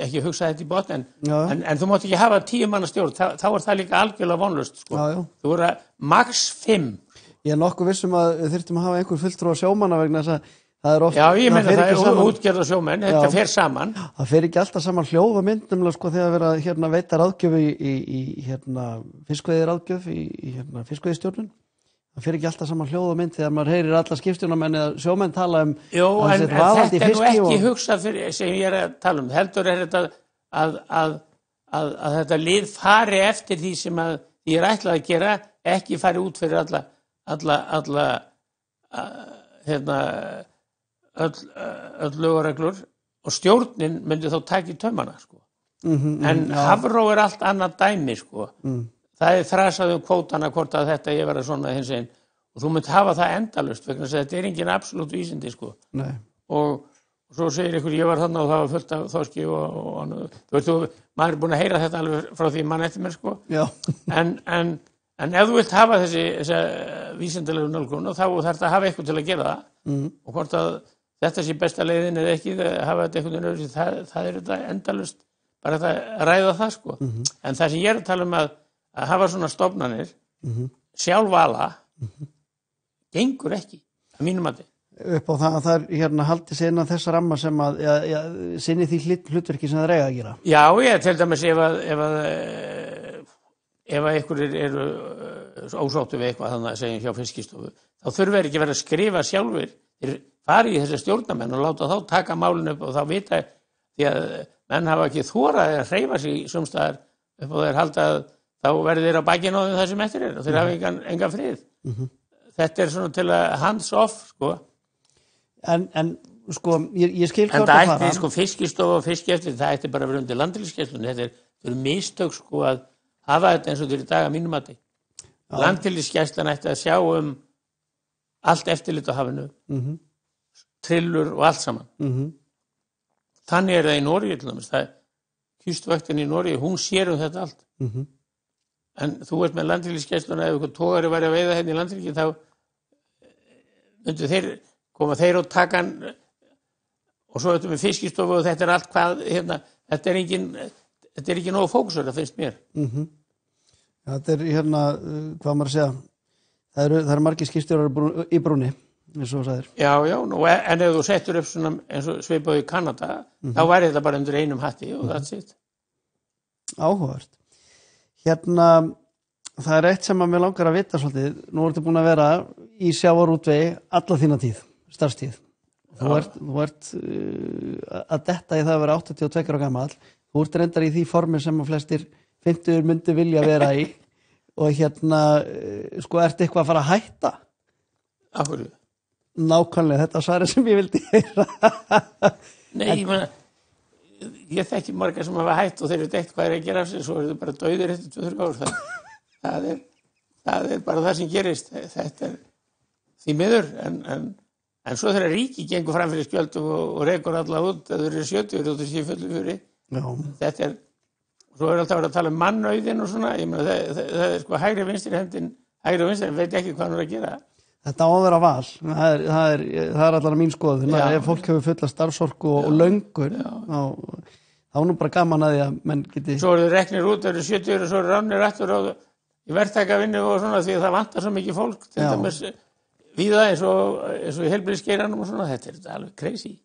ekki hugsa þetta í botn en þú mátt ekki hafa 10 manna stjórn, þá er það líka algjörlega vonlaust, sko. Þú voru max 5.
Ég er nokkuð vissum að þyrftum að hafa einhver fulltrúa sjómanna vegna þess að það er oft...
Já, ég meina það er útgerð og sjómenn, þetta fer saman.
Það fer ekki alltaf saman hljóð og mynd, sko, þegar vera veita ráðgjöf í fiskveiðiráðgjöf í fiskveiðistjórnun. Það fyrir ekki alltaf saman hljóð og mynd þegar maður heyrir alla skipstjórnarmenn eða sjómenn tala
en þetta er nú ekki hugsað fyrir sem ég er að tala heldur er þetta að þetta lið fari eftir því sem að ég er ætlað að gera, ekki fari út fyrir öll lögreglur og stjórnin myndi þá taka í taumana, sko. En Hafró er allt annað dæmi, sko. Það er þrasað kvótana hvort að þetta ég vera svona hins einn og þú munt hafa það endalaust vegna þess að þetta er engin absolutt vísindi, sko.
Nei.
Og svo segir ykkur, ég var þarna og það var fullt af þorski og þú veist, maður er búin að heyra þetta alveg frá því mann eftir mér, sko.
Já.
En En ef þú vilt hafa þessa vísindalegu nálgun og þá þarf það að hafa eitthvað til að gera það og hvort að þetta sé besta leiðin eða ekki, hafa þetta eitthvað öðru, það er þetta endalust bara að ræða það sko. En það sem ég er að tala um að hafa svona stofnanir sjálfvala gengur ekki að mínum mati.
Upp á það að það hérna haldi sig innan þessa ramma sem að sinni því hlutverki sem það eiga að gera.
Já, ég til dæmis ef einhverjir eru ósáttu við eitthvað þannig að segja hjá Fiskistofu, þá þurfa þeir ekki verið að skrifa sjálfur, þeir fari í þessi stjórnarmenn og láta þá taka málinu upp og þá vita, því að menn hafa ekki þorað að hreyfa sig sumstaðar upp og þeir halda að þá verður þeir á bakinu á það sem eftir er og þeir hafa engan frið. Þetta er svona til að hands off, sko.
En sko, ég skil
hvað það fara. En það ætti, sko, Fiskistofa og fiskieftirlit, það ætti bara að vera undir landhelgisgæslunni. Þetta eru mistök, sko, að hafa þetta eins og þeir í dag að mínum mati. Landhelgisgæslan ætti að sjá allt eftirlit á hafinu, trillur og allt saman. Þannig er það í Noregi til dæmis. Kystvaktin í Noregi, hún sér þetta allt. En þú ert með landhelgisgæsluna, ef eitthvað togari væri að veiða hérna í landhelgi, þá myndu þeir koma þeir og taka hann og svo þetta með Fiskistofu og þetta er allt hvað, hérna, þetta er ekki nógu fókusur, það finnst mér.
Þetta er hérna, hvað maður að segja, það eru margir skipstjórar í brúnni, eins og þú sagðir.
Já, en ef þú settur upp svona eins og svipaðu í Kanada, þá væri þetta bara undir einum hatti og það er sitt.
Áhugavert. Hérna, það er eitt sem að mér langar að vita svolítið, nú ertu búin að vera í sjávarútvegi alla þína tíð, starfstíð. Þú ert að detta í það að vera 82 ára gamall, þú ert reyndar í því formi sem að flestir 50 myndi vilja vera í og hérna, sko, ertu eitthvað að fara að hætta?
Af hverju?
Nákvæmlega, þetta svarið sem ég vildi heyra.
Nei, ég þekki marga sem hafa hætt og þeir eru eitt hvað er að gera af sig, svo eru þau bara dauðir eftir 2-3 ár. Það er bara það sem gerist. Þetta er því miður, en svo þegar ríki gengur fram fyrir skjöld og rekur alla út, það eru 70 og það sé fullu fyrir. Þetta er, svo er alltaf verið að tala um mannauðin og svona, ég meina það er sko hægri vinstri hendin, veit ekki hvað hann er að gera.
Þetta á að vera val, það er allar mín skoðun, ef fólk hefur fulla starfsorku og löngun, þá er nú bara gaman að því að menn geti...
Svo eru þau reknir út, það eru 70 og svo eru ránir aftur í verktakavinnu og svona því að það vantar svo mikið fólk, til dæmis víða eins og í heilbrigðisgeiranum og svona, þetta er alveg crazy.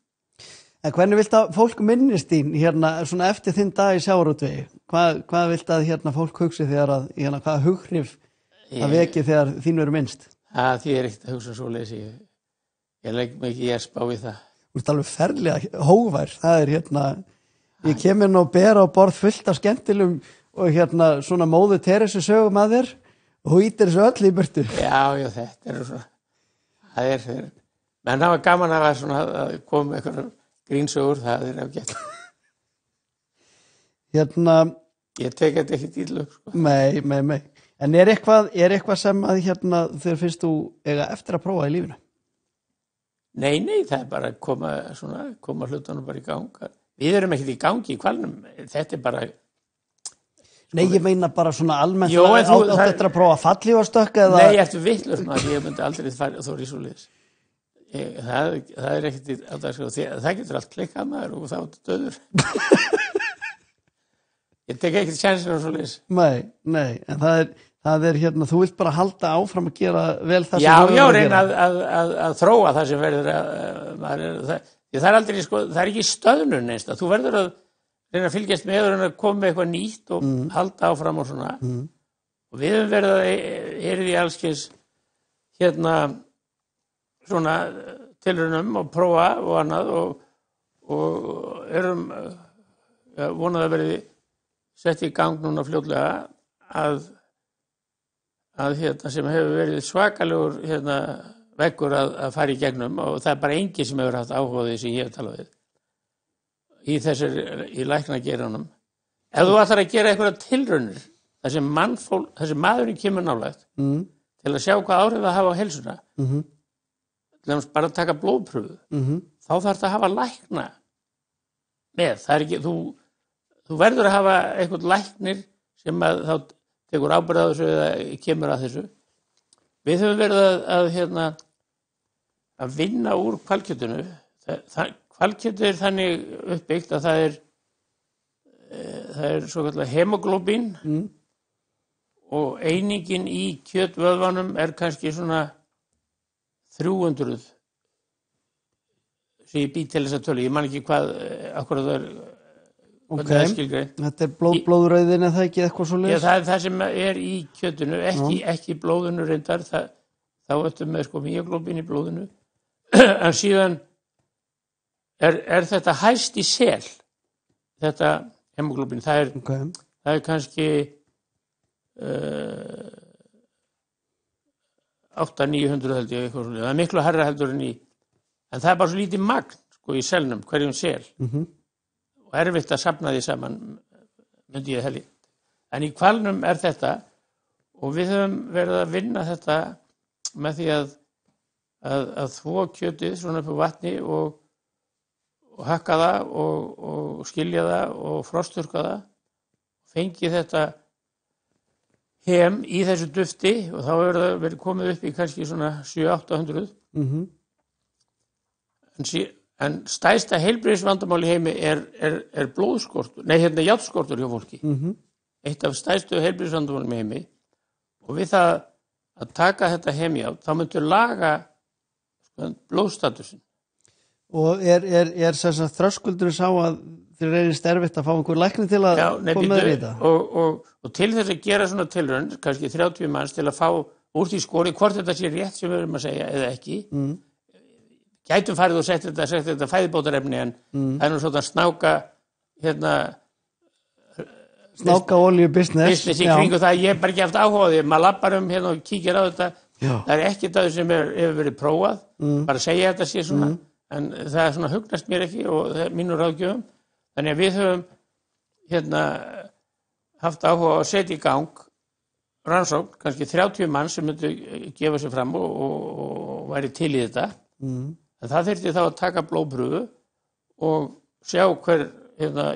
En hvernig vilt að fólk minnist þín hérna svona eftir þinn dag í sjávarútvegi? Hvað vilt að hérna fólk hugsi þegar að, hérna, hvaða hughrif að veki þegar þín verður minnst?
Því er ekkert að hugsa svoleiðis, ég legg mig ekki ég spá í það.
Þú ert alveg ferlega hógvær, það er hérna, ég kem inn og ber á borð fullt af skemmtilum og hérna svona móðu Teresu sögum að þér og þú ítir þessu öll í burtu.
Já, þetta er svona, það er, menn það var gaman að koma eitthvað grínsögur, það er afgætt.
Hérna...
Ég tek þetta ekki dýrlög, sko.
Nei. En er eitthvað sem að hérna þeir finnst þú eiga eftir að prófa í lífinu?
Nei, það er bara að koma hlutunum bara í gang. Við erum ekkert í gangi í Hvalnum, þetta er bara...
Nei, ég meina bara svona almennt átt eftir að prófa fallífarstökk eða...
Nei, eftir vitlaus maður, ég myndi aldrei þóra í svoleiðis. Það er ekkert á það, það getur allt klikkað maður og þá er döður. Ég tek ekkert chansir á svoleiðis.
Nei, en það er hérna, þú vilt bara halda áfram að gera vel það sem þú
Já, reyna að þróa það sem verður það er aldrei, sko, það er ekki stöðnun einst þú verður að reyna að fylgjast með og reyna að koma með eitthvað nýtt og halda áfram og svona og við höfum verið að erið í allskins hérna svona tilraunum og prófa og annað og erum vonað að verið sett í gang núna fljótlega að hérna sem hefur verið svakalegur hérna veggur að fara í gegnum og það er bara enginn sem hefur haft áhugaði sem ég hef talað við í læknageiranum. Ef þú ætlar að gera eitthvað tilraunir þar sem maðurinn kemur nálægt til að sjá hvað áhrif það hafa á heilsuna bara að taka blóðpröfu þá þarf það að hafa lækna með, það er ekki þú verður að hafa eitthvað læknir sem að þá tekur ábyrgð á þessu eða kemur að þessu. Við höfum verið að vinna úr hvalkjötinu. Hvalkjötið þannig uppbyggt að það er svo kallar hemoglóbín og einingin í kjötvöðvanum kannski svona 300 sem ég bý til þessa tölu. Ég man ekki hvað akkurat það hvernig það skilgreint.
Þetta blóðrauðin eða það ekki eitthvað svo
leys? Það það sem í kjötinu, ekki blóðinu reyndar, þá ertu með mýjaglóbín í blóðinu. En síðan þetta hæst í sel, þetta hemoglóbín. Það er kannski 800-900 held ég, eitthvað svona. Það er miklu hærra heldur en en það er bara svo lítið magn í selnum, hverjum sel. Og erfitt að safna því saman, myndi ég helgi. En í hvalnum þetta, og við höfum verið að vinna þetta með því að þvo kjötið svona upp á vatni og hakka það og skilja það og frosturka það. Fengi þetta í þessu dufti og þá hefur það verið komið upp í kannski svona 700-800. En stærsta heilbrigðisvandamál í heimi er blóðskortur, járnskortur hjá fólki. Eitt af stærstu heilbrigðisvandamálum í heimi. Og við það að taka þetta hemjárn, þá myndu laga blóðstatusin.
Og sem sagt þröskuldur sá að þér reynist erfitt að fá einhver lækni til að koma með þetta?
Og til þess að gera svona tilraun, kannski 30 manns til að fá úr því skori, hvort þetta sé rétt sem við erum að segja eða ekki, gætum farið og sett þetta fæðibótarefni en það er nú svona snáka olíu business í kringu það. Ég hef bara ekki haft áhuga á því. Maður lappar og kíkir á þetta. Það er ekkert af því sem hefur verið prófað. Bara segja þetta sé svona. En það er svona hugnast mér ekki og mínur ráðgjöfum. Þannig að við höfum haft áhuga á að setja í gang rannsókn, kannski 30 mann sem myndu gefa sér fram og væri til í þetta. En það þyrfti þá að taka blóðprufu og sjá hver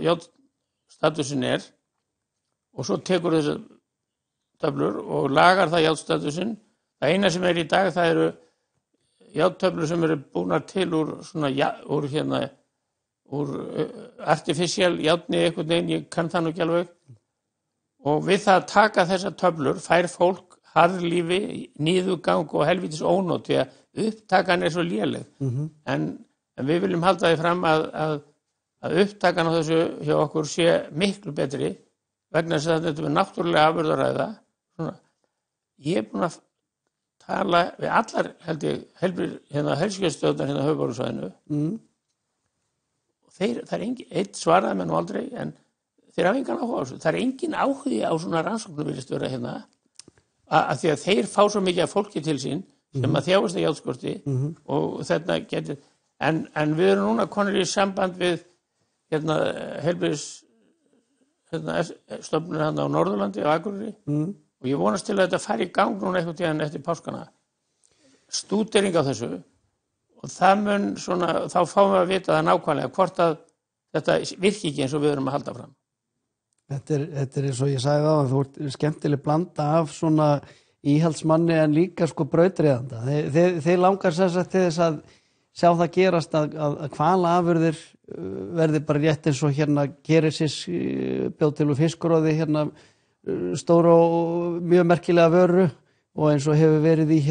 járnstatusin og svo tekur þessar töflur og lagar það járnstatusin. Það eina sem í dag, það eru járntöflur sem eru búnar til úr artificial járni einhvern veginn, ég kann það nú ekki alveg. Og við það að taka þessar töflur fær fólk harðlífi, niðurgang og helvítis ónót því að upptakan svo léleg. En við viljum halda því fram að upptakan á þessu hjá okkur sé miklu betri vegna þess að þetta er náttúrulega afurðaræða. Ég er búin að tala við allar heilsugæslustöðvar höfuðborgarsvæðinu. Það er engin, einn svaraði mér nú aldrei, en þeir hafa engan áhuga á þessu. Það er engin áhugi á svona rannsóknum virðist vera að því að þeir fá svo mikið af fólki til sín sem að þjáist að járnskorti og þetta getur, en við erum núna konur í samband við heilbrigðisstofnun á Norðurlandi á Akureyri og ég vonast til að þetta fari í gang núna einhvern tíðan eftir páskana. Stúdering á þessu og það mun svona, þá fáum við að vita það nákvæmlega hvort að þetta virki ekki eins og við erum að halda fram.
Þetta er eins og ég sagði það, þú ert skemmtileg blanda af svona íhaldsmanni en líka brautryðjanda. Þeir langar sem sagt til þess að sjá það gerast að hvalafurðir verði bara rétt eins og Keresis bjóð til úr fiskróði stóra og mjög merkilega vöru og eins og hefur verið í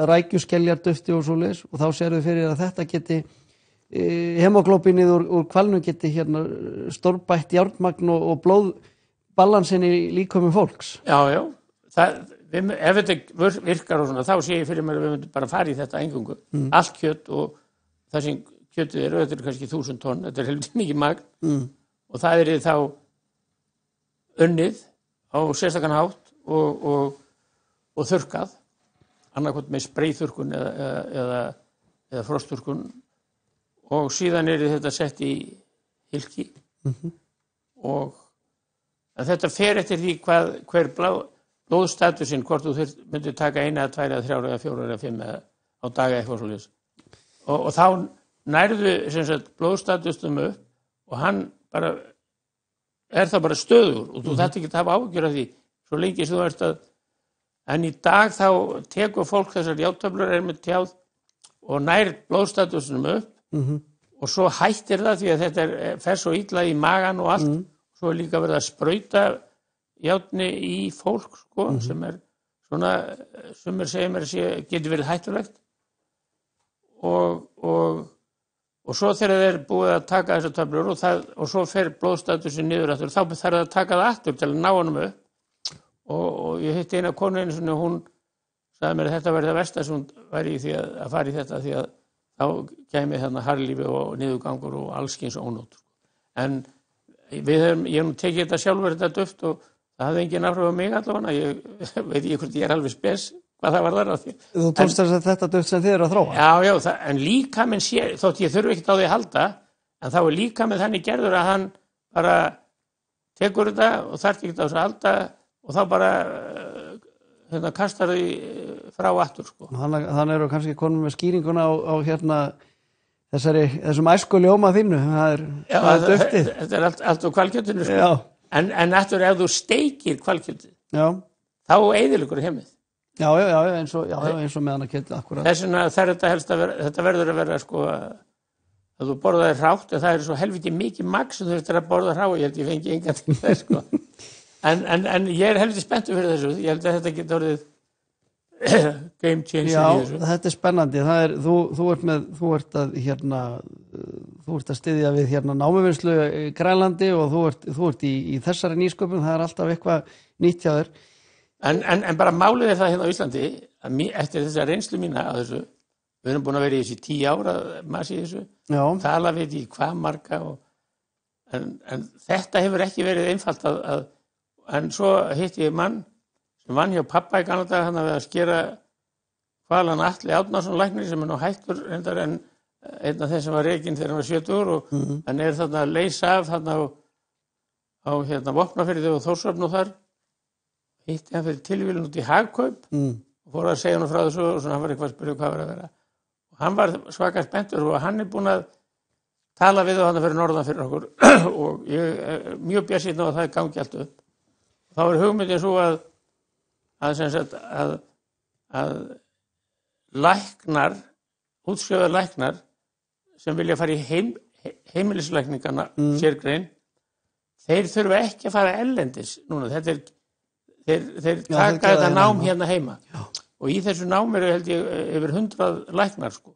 rækjuskelljardufti og svoleiðis og þá sér við fyrir að þetta geti hemoglóbínið úr hvalnum geti stórbætt járnmagn og blóðbalansin í líkömum fólks.
Já. Ef þetta virkar og svona, þá sé ég fyrir mér að við myndum bara fara í þetta eingöngu. Allt kjöt og það sem kjötið þetta kannski 1000 tonn, þetta er heldur mikið magn og það þá unnið á sérstakann hátt og þurrkað, annarkvæmt með spreyþurrkun eða frostþurrkun og síðan þetta sett í hylki en þetta fer eftir því hver blóðstatusinn, hvort þú myndir taka 1 eða 2 eða 3 eða 4 eða 5 á daga eitthvað svoleiðis. Og þá nærðu blóðstatusnum upp og hann bara það bara stöðugur og þú þarft ekki að hafa áhyggjur af því svo lengi sem þú ert en í dag þá tekur fólk þessar járntöflur með tjáð og nær blóðstatusnum upp og svo hættir það því að þetta fer svo illa í magan og allt svo er líka verið að sprauta járni í fólk sko, sem svona sem segja mér að getur verið hættulegt og svo þegar þeir búið að taka þessar töflur og svo fer blóðstatusin niður aftur, þá þarf það að taka það aftur til að ná honum upp og ég hitti eina konu einu svona, hún sagði mér að þetta verði það versta sem hún væri í því að fara í þetta því að þá kæmi þarna harðlífi og niðurgangur og allskyns ónót. En ég hef nú tekið þetta sjálfur þetta duft og það hafði engin áhrif á mig allavega, ég veit ekki hvort ég alveg spes hvað það var þar að því.
Þú tókst þess að þetta duft sem þið eru að þróa?
Já, en líkaminn sé, þótt ég þurfi ekkert á því að halda, en þá er líkaminn þannig gerður að hann bara tekur þetta og þarf ekki á þess að halda og þá bara kastar því frá aftur sko.
Þannig eru kannski konum með skýringuna á þessum æsku ljóma þínu, það er duftið.
Þetta er allt á hvalkjötinu sko. En eftir ef þú steikir hvalkjötið þá eyðilegur heimið.
Já, eins og með hana kjötið akkurat.
Þess vegna þetta verður að vera sko að þú borðaðir hrátt en það er svo helviti mikið magn sem þú þurftir að borða hrá og ég held ég fengi engan til það sko. En ég er helviti spenntur fyrir þessu. Ég held að þetta getur orðið game changer í þessu.
Já, þetta er spennandi. Þú ert að styðja við námuvinnslu í Grænlandi og þú ert í þessari nýsköpun. Það er alltaf eitthvað nýtt hjá þér.
En bara málið er það hérna á Íslandi að eftir þessa reynslu mína á þessu, við erum búin að vera í þessu 10 ára maður í þessu, tala við í hvað marga en þetta hefur ekki verið einfalt en svo hitti ég mann sem vann hjá pappa í gamla daga hann að skera hvalan Atli Árnason læknir sem er nú hættur reyndar en einn af þeim sem var rekinn þegar hann var 70 og hann er þarna að leysa af þarna á Vopnafirði og Þórshöfn og þar hitti hann fyrir tilvílun út í Hagkaup og fór að segja hann frá þessu og svona hann var eitthvað að spyrja hvað var að vera og hann var svaka spenntur og hann er búinn að tala við hann fyrir norðan fyrir okkur og ég er mjög bjartsýnn á að það gangi allt upp. Þá er hugmyndin svo að læknar, útskrifaðir læknar sem vilja fara í heimilislækningana sérgrein, þeir þurfa ekki að fara ellendis núna. Þeir taka þetta nám hérna heima. Já. Og í þessu nám eru held ég yfir 100 læknar sko.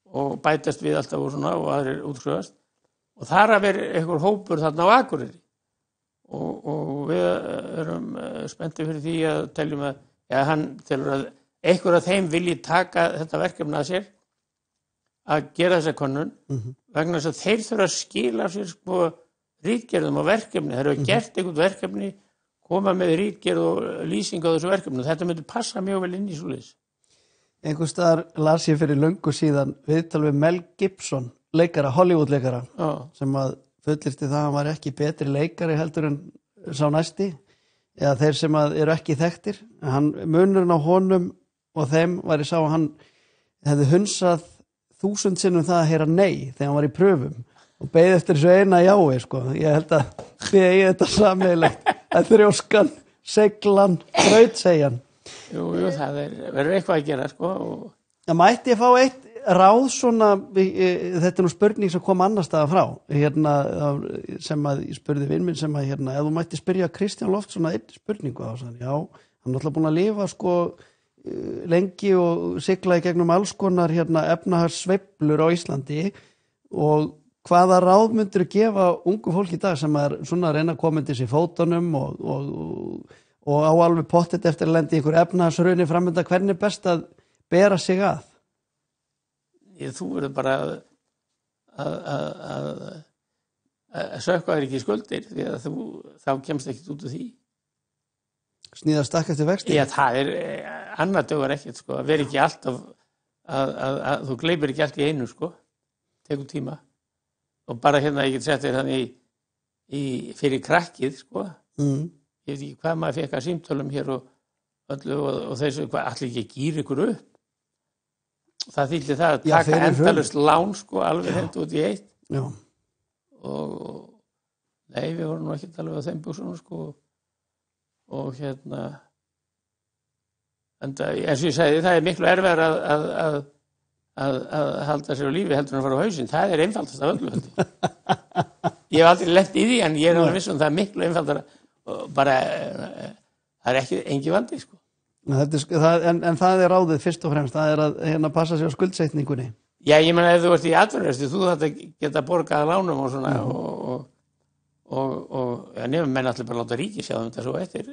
Og bætast við alltaf og aðrir útskrifast. Og þar að vera einhver hópur þarna á Akureyri. Og við erum spenntir fyrir því að teljum að hann telur að einhver af þeim vilji taka þetta verkefni að sér að gera þessa könnun vegna þess að þeir þurfa að skila af sér sko ritgerðum og verkefni. Þeir eru gert einhvern verkefni, koma með ritgerð og lýsing á þessu verkefni. Þetta myndi passa mjög vel inn í svoleiðis.
Einhvers staðar las ég fyrir löngu síðan viðtal við Mel Gibson, leikara, Hollywood-leikara, sem að fullyrti það að hann var ekki betri leikari heldur en sá næsti, eða þeir sem eru ekki þekktir. Munurinn á honum og þeim var ég sá að hann hefði hunsað 1000 sinnum það að heyra nei þegar hann var í pröfum og beið eftir þessu eina jái sko. Ég held að þið eigi þetta sameiginlegt að þrjóskan, seglan, þrautseigjan.
Jú, það verður eitthvað að gera sko.
Það mætti ég fá eitt ráð svona, þetta nú spurning sem kom annars staðar frá, sem að ég spurði vinn minn sem að ef þú mætti spyrja Kristján Loftsson einn spurningu á þannig, já, hann er alltaf búin að lifa sko lengi og sigla í gegnum alls konar efnahagssveiflur á Íslandi og hvaða ráð myndir þú gefa ungu fólki í dag sem er svona að reyna að koma til sér fótunum og á alveg pottet eftir að lendi einhver efnahagshruni framönda, hvernig er best að bera sig að?
Þú verður bara að sökka þér ekki skuldir því að þá kemst ekki út úr því.
Sníða stakk eftir vexti?
Já, það er annað dögur ekkert sko, að vera ekki alltaf að þú gleymir ekki allt í einu sko, tekur tíma og bara ég get sett þér þannig fyrir krakkið sko, ég veit ekki hvað maður fekk að símtölum hér og öllu og þessu, allir ekki gýra ykkur upp. Það þýtti það að taka endalaust lán sko, alveg hendur út í eitt. Já. Og nei, við vorum nú ekki alveg á þeim buxunum sko. og eins og ég sagði, það miklu erfiðar að halda sér á lífi heldur en að fara á hausinn. Það einfaldast af öllu. Ég hef aldrei lent í því, en ég alveg viss það miklu einfaldara. Bara, það engin vandi, sko.
En það ráðið fyrst og fremst, það að passa sig á skuldsetningunni.
Já, ég meina, ef þú ert í atvinnurekstri, þú þetta geta borgað lánum og svona, og nefnum menn allir bara láta ríki sjá þetta svo eftir,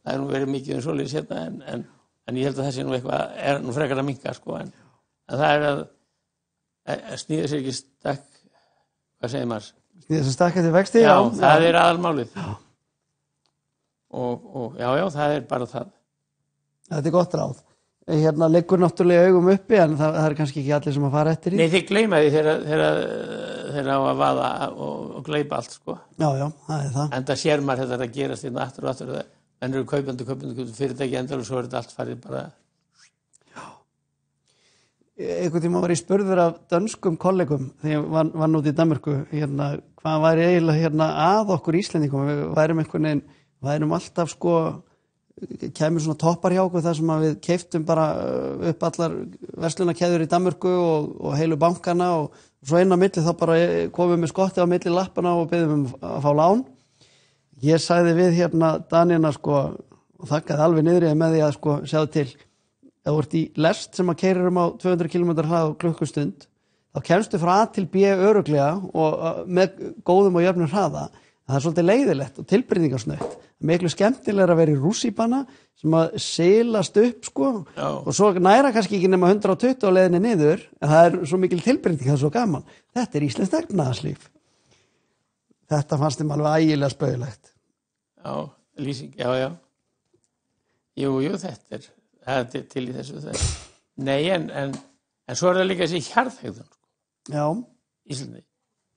það nú verið mikið svoleiðis hérna, en ég held að það sé nú eitthvað, nú frekar að minnka, sko, en það að sníða sér ekki stakk, hvað segir maður?
Sníða sér stakk eftir vexti?
Já, það aðalmálið. Og já, það bara það. Þetta
gott ráð. Hérna liggur náttúrulega augum uppi, en það kannski ekki allir sem að fara eftir í.
Nei, þið gleyma því þegar á að vaða og gleypa allt, sko.
Já, það það.
Enda sér maður þetta að gerast hérna aftur og aftur, en eru kaupandi fyrirtæki endal og svo þetta allt farið bara.
Já. Einhvern tíma var ég spurður af dönskum kollegum þegar ég vann út í Danmörku, hvað væri eiginlega að okkur Íslendingum. Við værum alltaf, sko, kemur svona toppar hjá okkur þar sem að við keyptum bara upp allar verslunarkeðjur í Danmörku og heilu bankana, og svo inn á milli þá bara komum við skotti á milli lappana og biðum að fá lán. Ég sagði við Danina, sko, og þakkaði alveg niðri með því að, sko, sjáðu til, ef þú ert í lest sem að keyrir á 200 km hrað á klukkustund, þá kemstu frá A til B örugglega og með góðum og jöfnum hraða. Það svolítið leiðilegt og tilbreytingarsnautt. Miklu skemmtilegra að vera í rússíbana sem að silast upp, sko, og svo næra kannski ekki nema 120 á leiðinni niður, en það svo mikil tilbreyting, það svo gaman. Þetta íslenskt efnahagslíf. Þetta fannst þeim alveg ægilega spaugilegt.
Já, lýsing, já. Jú, þetta til í þessu. Nei, en svo það líka þessi hjarðhegðun, sko.
Já.
Íslandi.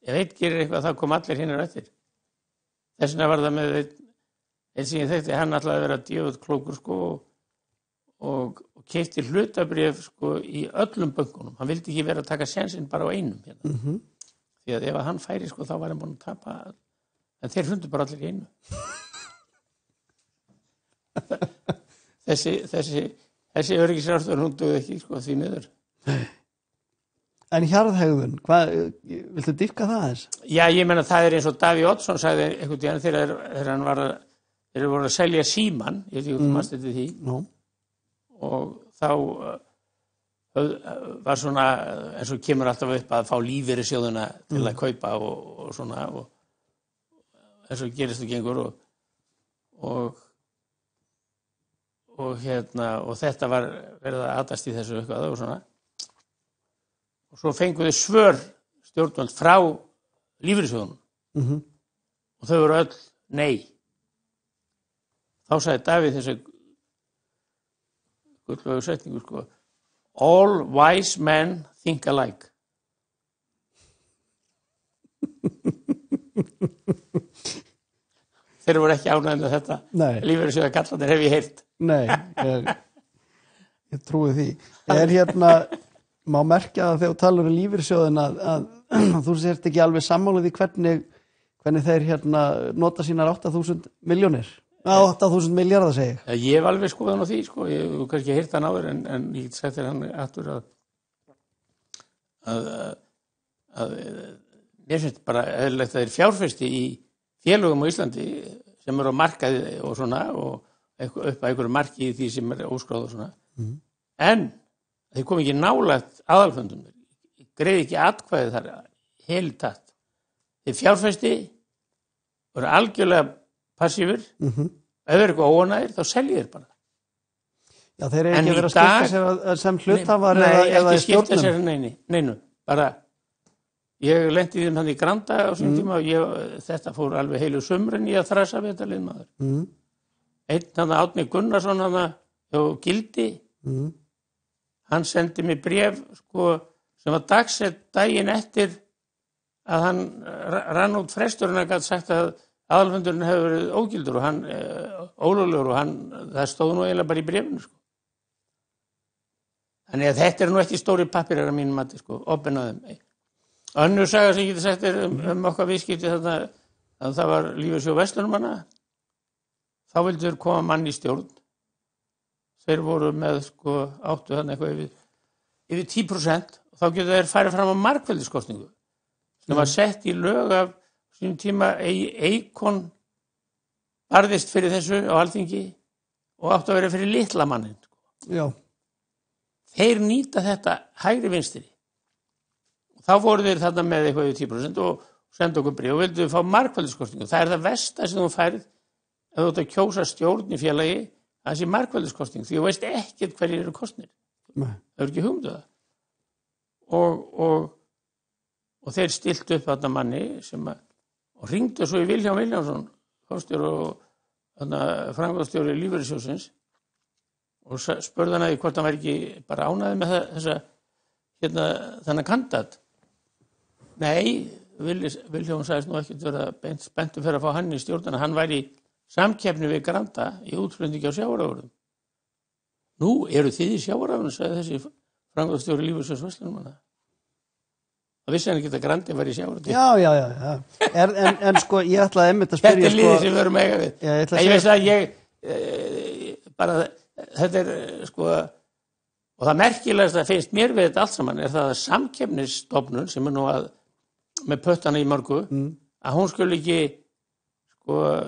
Ef einn gerir eitthvað, þá kom allir hinnir eftir. Þess vegna var það með einn sem ég þekkti, hann ætlaði að vera djöfull klókur, sko, og keypti hlutabréf, sko, í öllum bönkunum. Hann vildi ekki vera að taka sénsinn bara á einum hérna. Því að ef hann færi, sko, þá var hann búin að tapa, en þeir fundu bara allir í einu. Þessi öryggisráðstöð, hún dugði ekki, sko, því miður.
En hjarðhegðun, viltu dýpka það þess? Já,
ég meina það eins og Davíð Oddsson sagði einhvern tíðan þegar hann þeir voru að selja Símann, ég veit ekki hvað mannst þetta því, og þá var svona, eins og kemur alltaf upp að fá lífeyrissjóðina til að kaupa og svona, og eins og gerist og gengur, og þetta var verið að atast í þessu eitthvað og svona. Og svo fenguðu svör stjórnvöld frá lífeyrissjóðunum. Og þau voru öll nei. Þá sagði Davíð þessi gullögu setningu, sko, all wise men think alike. Þeir voru ekki ánægðir með þetta. Lífeyrissjóða kallarnir hef ég heyrt.
Nei, ég trúi því. Má merkja að þegar þú talar lífeyrissjóðin að þú sért ekki alveg sammála því hvernig þeir nota sínar 8.000 milljónir. 8.000 milljarðar, segi ég.
Ég hef alveg skoðan á því, sko. Ég hef kannski heyrt hann áður, en ég get sagt þér hann aftur að mér finnst bara eðlilegt að þeir fjárfesti í félögum á Íslandi sem eru á markaði og svona, og upp að einhverju marki í því sem óskráð og svona. En þeir kom ekki nálægt aðalfundum. Ég greiði ekki atkvæði þar heltatt. Þeir fjárfesti voru algjörlega passífur. Ef þeir eru eitthvað óánægðir, þá selja þeir bara.
Já, þeir eru ekki verið að skipta sér sem hluthafar eða í stjórnum. Nei,
ekki skipta sér neinu. Bara, ég lenti í þeim hann í Granda á sín tíma og þetta fór alveg heilu sumrin í að þrasa við þetta liðmaður. Einn hann Árni Gunnarsson hann hjá Gildi. Hann sendi mér bréf, sko, sem var dagsett daginn eftir að hann rann út fresturinn og gat sagt að aðalfundurinn hefur verið ógildur og hann ólöglegur og það stóð nú eiginlega bara í bréfinu, sko. Þannig að þetta nú ekki stóri pappirar að mínum mati, sko, opinn á þeim. Önnur saga sem ég geti sagt okkar viðskipti þarna, að það var lífeyrissjóð Verslunarmanna þá vildu þeir koma mann í stjórn. Þeir voru með, áttu þannig eitthvað yfir 10%, og þá getur þeir farið fram á margfeldiskosningu, sem var sett í lög af sínum tíma. Eikon barðist fyrir þessu á Alþingi og áttu að vera fyrir litla mannin.
Já.
Þeir nýta þetta hægri vinstri. Þá voru þeir þarna með eitthvað yfir 10% og senda okkur bréf og vildu fá margfeldiskosningu. Það er það versta sem þú færið ef þú ert að kjósa stjórn í félagi, það sé margfeldiskosning, því þú veist ekkert hverjir eru kosnir.
Nei.
Það er ekki hugmynduð það. Og þeir stiltu upp þarna manni og hringdu svo í Vilhjálm Vilhjálmsson, forstjóri og framkvæmdastjóri Lífeyrissjóðsins, og spurði hann að hvort hann væri ekki bara ánægður með þessa þennan kandidat. Nei, Vilhjálm sagðist nú ekkert vera spenntur fyrir að fá hann í stjórnina. Hann væri í samkeppni við Granda í útflutningi á sjávarafurðum. Nú, eru þið í sjávarafurðum, sagði þessi framkvæmdastjóri Lífeyrissjóðs Verslunarmanna. Það vissi hann ekki að Grandi var í sjávarafurðum.
Já. En ég ætlaði einmitt að spyrja.
Þetta er liðið sem við erum eiga við. Ég veist að bara, þetta er og það merkilegast að finnst mér við þetta allt saman er það að samkeppnisstofnun sem er nú með pöttana í mörgu, að hún skuli ekki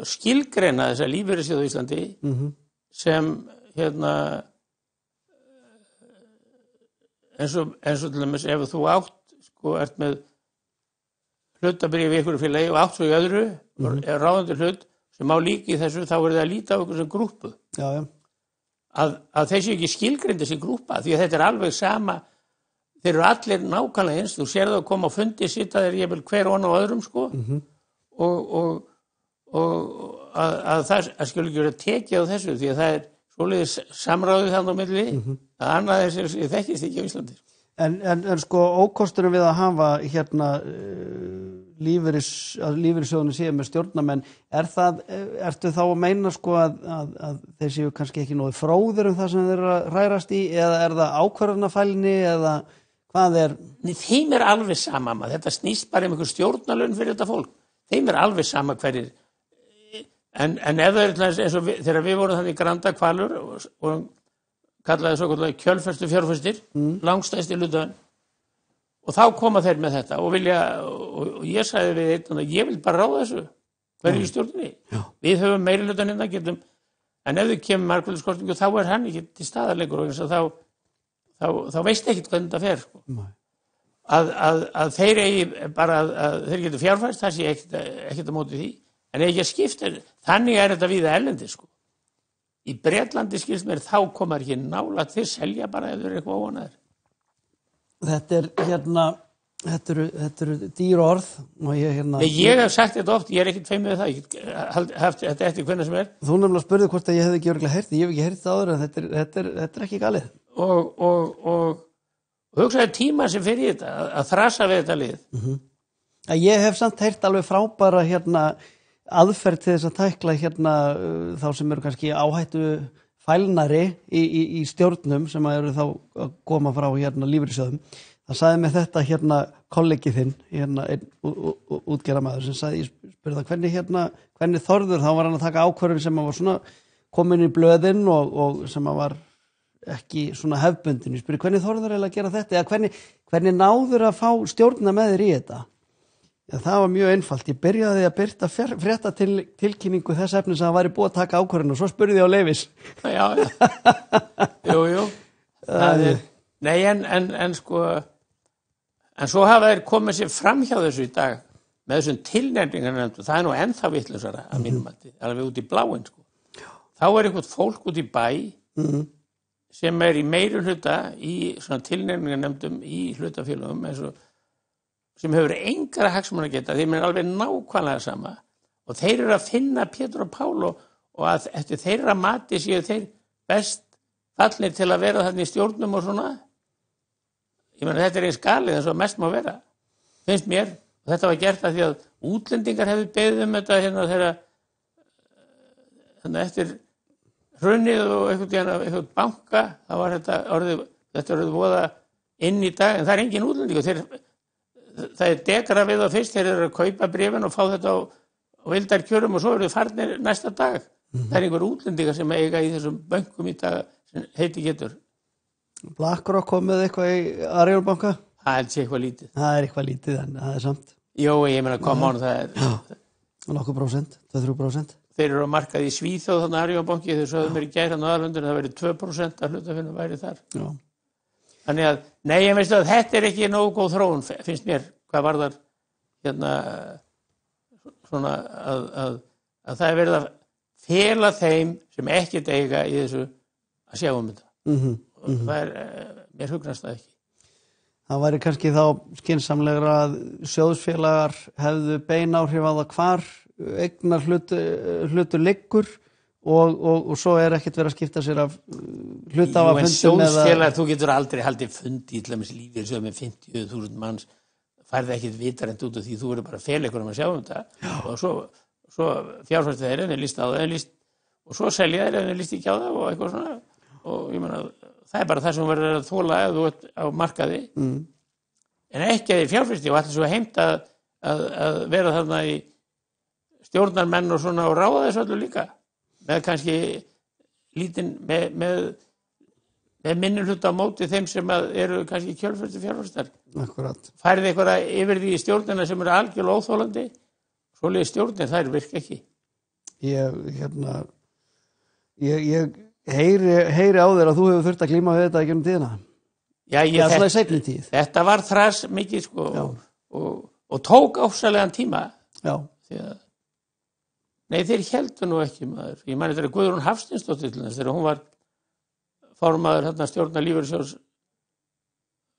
skilgreina þessa lífeyrissjóð á Íslandi sem eins og til dæmis ef þú ert með hlutabréf í einhverju félagi og átt svo í öðru, er ráðandi hlut sem má líka í þessu, þá er það að líta á okkur sem grúppu.
Já.
Að þeir séu ekki skilgreindi sem grúppa, því að þetta er alveg sama, þeir eru allir nákvæmlega eins, þú sér það að koma á fundi, sita þeir jafnvel hver og á öðrum, og að það skilur ekki verið að tekið á þessu, því að það er svoleiðis samráðið þannig á milli, að annað þess að þekkist ekki á Íslandi.
En ókosturinn við að hafa lífeyrissjóðunum séu með stjórnarmenn, ertu þá að meina að þeir séu kannski ekki nógu fróðir það sem þeir eru að hrærast í, eða er það ákvörðunarfælni, eða hvað er?
Nei, þeim er alveg sama, þetta snýst bara einhver stjórnarlaun fyrir þetta fólk. Þeim er alveg sama hverjir. En ef það er eins og þegar við vorum þannig Granda Hvalur og kallaði svo kjölfestu fjárfestir, langstæðst í hlutaðan, og þá koma þeir með þetta og ég sagði við einn að ég vil bara ráða þessu hverju í stjórninni. Við höfum meiri hlutan getum, en ef þau kemur margfeldiskosningu þá er hann ekki til staðarleikur og þá veist ekkert hvernig þetta fer. Að þeir eigi bara að þeir getur fjárfæst, það sé ekkert að móti því, en ekki að skipta. Þannig er þetta víða erlendis. Í Bretlandi skilst mér þá komar ekki nálægt, þeir selja bara ef þeir eru eitthvað óanæður.
Þetta eru dýr orð og
ég hef sagt þetta oft, ég er ekkert feimið við það, ég hef haft þetta eftir hvernig sem er.
Þú nefnilega spurði hvort að ég hefði ekki örugglega heyrt, ég hef ekki heyrt það áður, en þetta er ekki galið.
Og hugsaði tíma sem fyrir þetta, að þrasa við þetta lið.
Ég hef samt heyrt alveg frábæra aðferð til þess að tækla þá sem eru kannski áhættu fælnari í stjórnum sem eru þá að koma frá lífeyrissjóðum. Það sagði mig þetta kollegi þinn, einn útgerðarmaður sem sagði, ég spurði það hvernig þorður, þá var hann að taka ákvörðun sem var svona komin í blöðin og sem var ekki svona hefbundin. Ég spurði hvernig þorður eiginlega að gera þetta, eða hvernig náður að fá stjórna með þér í þetta? Já, það var mjög einfalt. Ég byrjaði að birta fréttatilkynningu þess efnis að það væri búið að taka ákvörðun og svo spurði ég á leyfis.
Já. Jú. Nei, en svo hafa þeir komið sér fram hjá þessu í dag með þessum tilnefningarnefndum. Það er nú ennþá vitlausara að mínum mati, alveg út í bláinn. Þá er eitthvað fólk út í bæ sem er í meirihluta í svona tilnefningarnefndum í hlutafélögum eins og sem hefur engra hagsmuna að geta, þeim er alveg nákvæmlega sama og þeir eru að finna Pétur og Pál og að eftir þeirra mati séu þeir best fallnir til að vera þarna í stjórnum og svona. Ég meina þetta er eins galið eins og mest má vera, finnst mér, og þetta var gert að því að útlendingar hefði beðið þetta þegar eftir hrunið og eitthvað banka, þá var þetta orðið voða inn í dag, en það er engin útlendingur, það er dekra við það fyrst, þeir eru að kaupa bréfin og fá þetta á vildar kjörum og svo eru þið farnir næsta dag. Það er einhver útlendingar sem eiga í þessum bönkum í dag sem heiti getur.
BlackRock kom með eitthvað í Arion banka?
Það er eitthvað lítið.
Það er eitthvað lítið en það er samt.
Jó, ég meina, come on, það er...
Nokkuð prósent, 2-3%.
Þeir eru á markaði í Svíþjóð, þannig að Arion banki, þeir sögðu mér í gær hann á aðalundinu, það verið 2% af hlutafélaginu væri þar.
Já.
Þannig að, nei, ég veist að þetta er ekki nógu góð þróun, finnst mér, hvað varðar hérna svona að það er verið að fela þeim sem ekkert eiga í þessu að sjá þetta. Og það er, mér hugnast það ekki.
Það væri kannski þá skynsamlegra að sjóðsfélagar hefðu bein áhrif á það hvar eignar hlutur liggur og svo er ekkert verið að skipta sér af hluthafafundum.
Sjóðsfélagar, þú getur aldrei haldið fundi í dæmis lífeyrissjóð með 50.000 manns, færði ekkert vitarend út af því þú verður bara að fela ykkur að sjá þetta og svo fjárfæstu þeir en líst á það og svo selja þeir en líst ekki á það og eitthvað svona og ég meina það er bara það sem verður að þola ef þú ert á markaði en ekki að þeir fjárfæstu og allir svo heimt að vera þarna í stjórnarmenn og svona og ráða þessu öllu líka með kannski lítinn með minni hluta á móti þeim sem eru kannski kjölfæstu fjárfæstar.
Akkurat.
Færið eitthvað yfir því í stjórnina sem eru algjörlega óþólandi svoleiðis stjórnir, þær virka ekki.
Ég heyri á þér að þú hefur þurft að glíma við þetta í gegnum tíðina.
Já, þetta var þras mikið sko og tók ásalega tíma.
Já.
Nei, þeir héldu nú ekki maður. Ég mani þetta er Guðrún Hafsteinsdóttir til þess þegar hún var formaður hérna stjórnar lífeyrissjóðs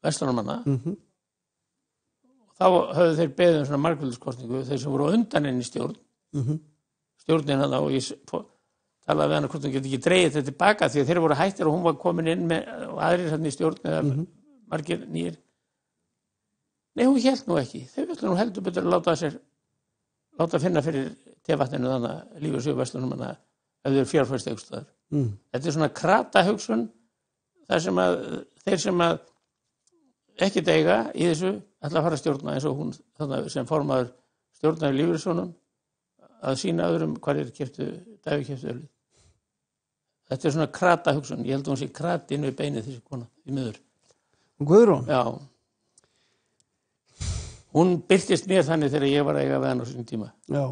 verslunarmanna. Þá höfðu þeir beðið svona margfaldskostningu þeir sem voru undan henni í stjórn. Stjórnin hann og ég talaði við hann hvort hún geti ekki dreigið þetta tilbaka því að þeir voru hættir og hún var komin inn með og aðrir hann í stjórn eða margir nýjir. Nei, hún hélt nú ekki. Þau villu nú heldur betur að láta finna fyrir tevatninu þannig að lífeyrissjóð verslunarmanna ef þeir fjárfæstu einhvers staðar. Þetta er svona kratahugsun þar sem að þeir sem að ekkert eiga í þessu ætla að fara að stjórna eins og hún þannig sem formaður stjórnar í lífeyrissjóðnum að sýna öðrum hvar keyptu ölið. Þetta er svona kratahugsun. Ég held að hún sé krati inn við beinið þessi kona í miður.
Guðrún?
Já. Hún birtist mér þannig þegar ég var að eiga við hann á sínum tíma.
Já.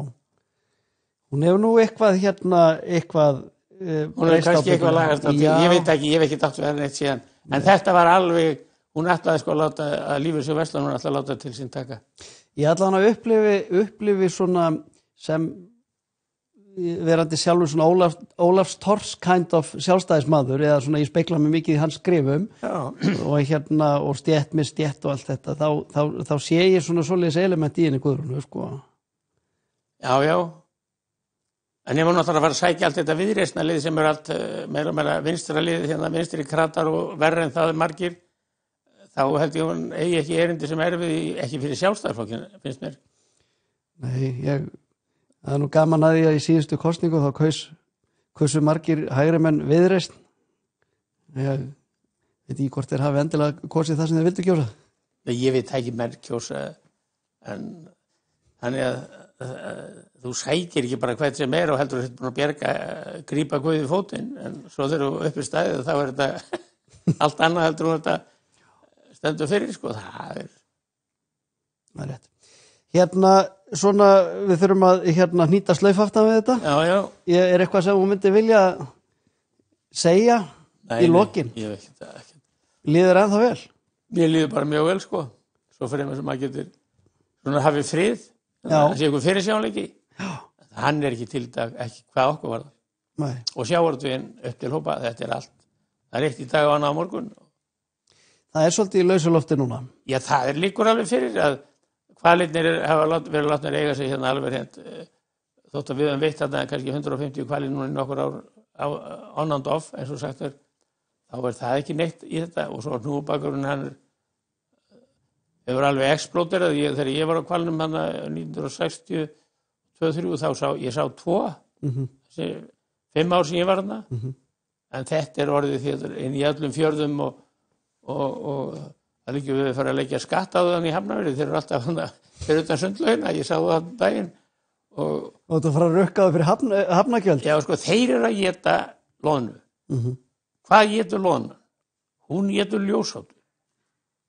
Hún hefur nú eitthvað
hún hefur kannski eitthvað lagast ég veit ekki, ég hef ekki dátt við hann eitt síðan en þetta var alveg, hún ætlaði sko að láta að lífeyrissjóð verslan, hún ætlaði að láta til sín taka.
Ég ætla hann að upplifi svona sem verandi sjálfur svona Ólafs Thors kind of sjálfstæðismadur eða svona ég speikla mig mikið í hans skrifum og stétt með stétt og allt þetta þá sé ég svona svoleiðis element í henni Guðrúnu sko.
Já. En ég var náttúrulega að fara að sækja allt þetta viðreisna lið sem allt meira vinstra lið, hérna vinstri kratar og verra en það margir. Þá held ég hún eigi ekki erindi sem erfið ekki fyrir sjálfstæðisflokkinn, finnst mér.
Nei, það er nú gaman að því að í síðustu kosningu þá kausu margir hægri menn viðreisn. Ég veit ekki hvort þeir hafi endilega kosið það sem þeir vildu kjósa.
Nei, ég veit ekki menn kjósa en þannig að þú sækir ekki bara hvert sem og heldur að þetta búin að bjerga grípa guðið fótinn en svo þegar þú upp í staðið þá er þetta allt annað heldur hún þetta stendur fyrir sko, það er
rétt. Hérna, svona, við þurfum að hnýta slaufaftan við þetta.
Já.
Er eitthvað sem þú myndi vilja segja í lokin?
Nei, ég veit ekki.
Líður ennþá vel?
Mér líður bara mjög vel sko, svo fyrir mig sem maður getur svona hafið frið. Það sé ykkur fyrirsjónleiki. Hann er ekki til dag, ekki hvað okkur var það.
Nei. Og
sjávarútveginn upp til hópa, þetta er allt. Það er eitt í dag og annað á morgun.
Það er svolítið í lausu lofti núna. Já,
það er líkur alveg fyrir að hvalirnir hafa verið látnir eiga sig hérna alveg hreint. Þótt að við höfum veitt þarna kannski 150 hvalir núna í nokkur ár on and off, eins og sagt er. Þá er það ekki neitt í þetta og svo hnúbakurinn hann hefur alveg explóderað. Þegar ég var á hvalnum hann 1962-63 þá sá ég 2 5 ár sem ég var þarna en þetta er orðið því inn í öllum fjörðum og það líka við fara að leggja skatt á þann í Hafnarfirði þeir eru alltaf þeir utan sundlaugina, ég sá það daginn
Og þú fara að rukkaðu fyrir hafnagjöld.
Já, sko, þeir eru að éta loðnu. Hvað étur loðna? Hún étur ljósátu.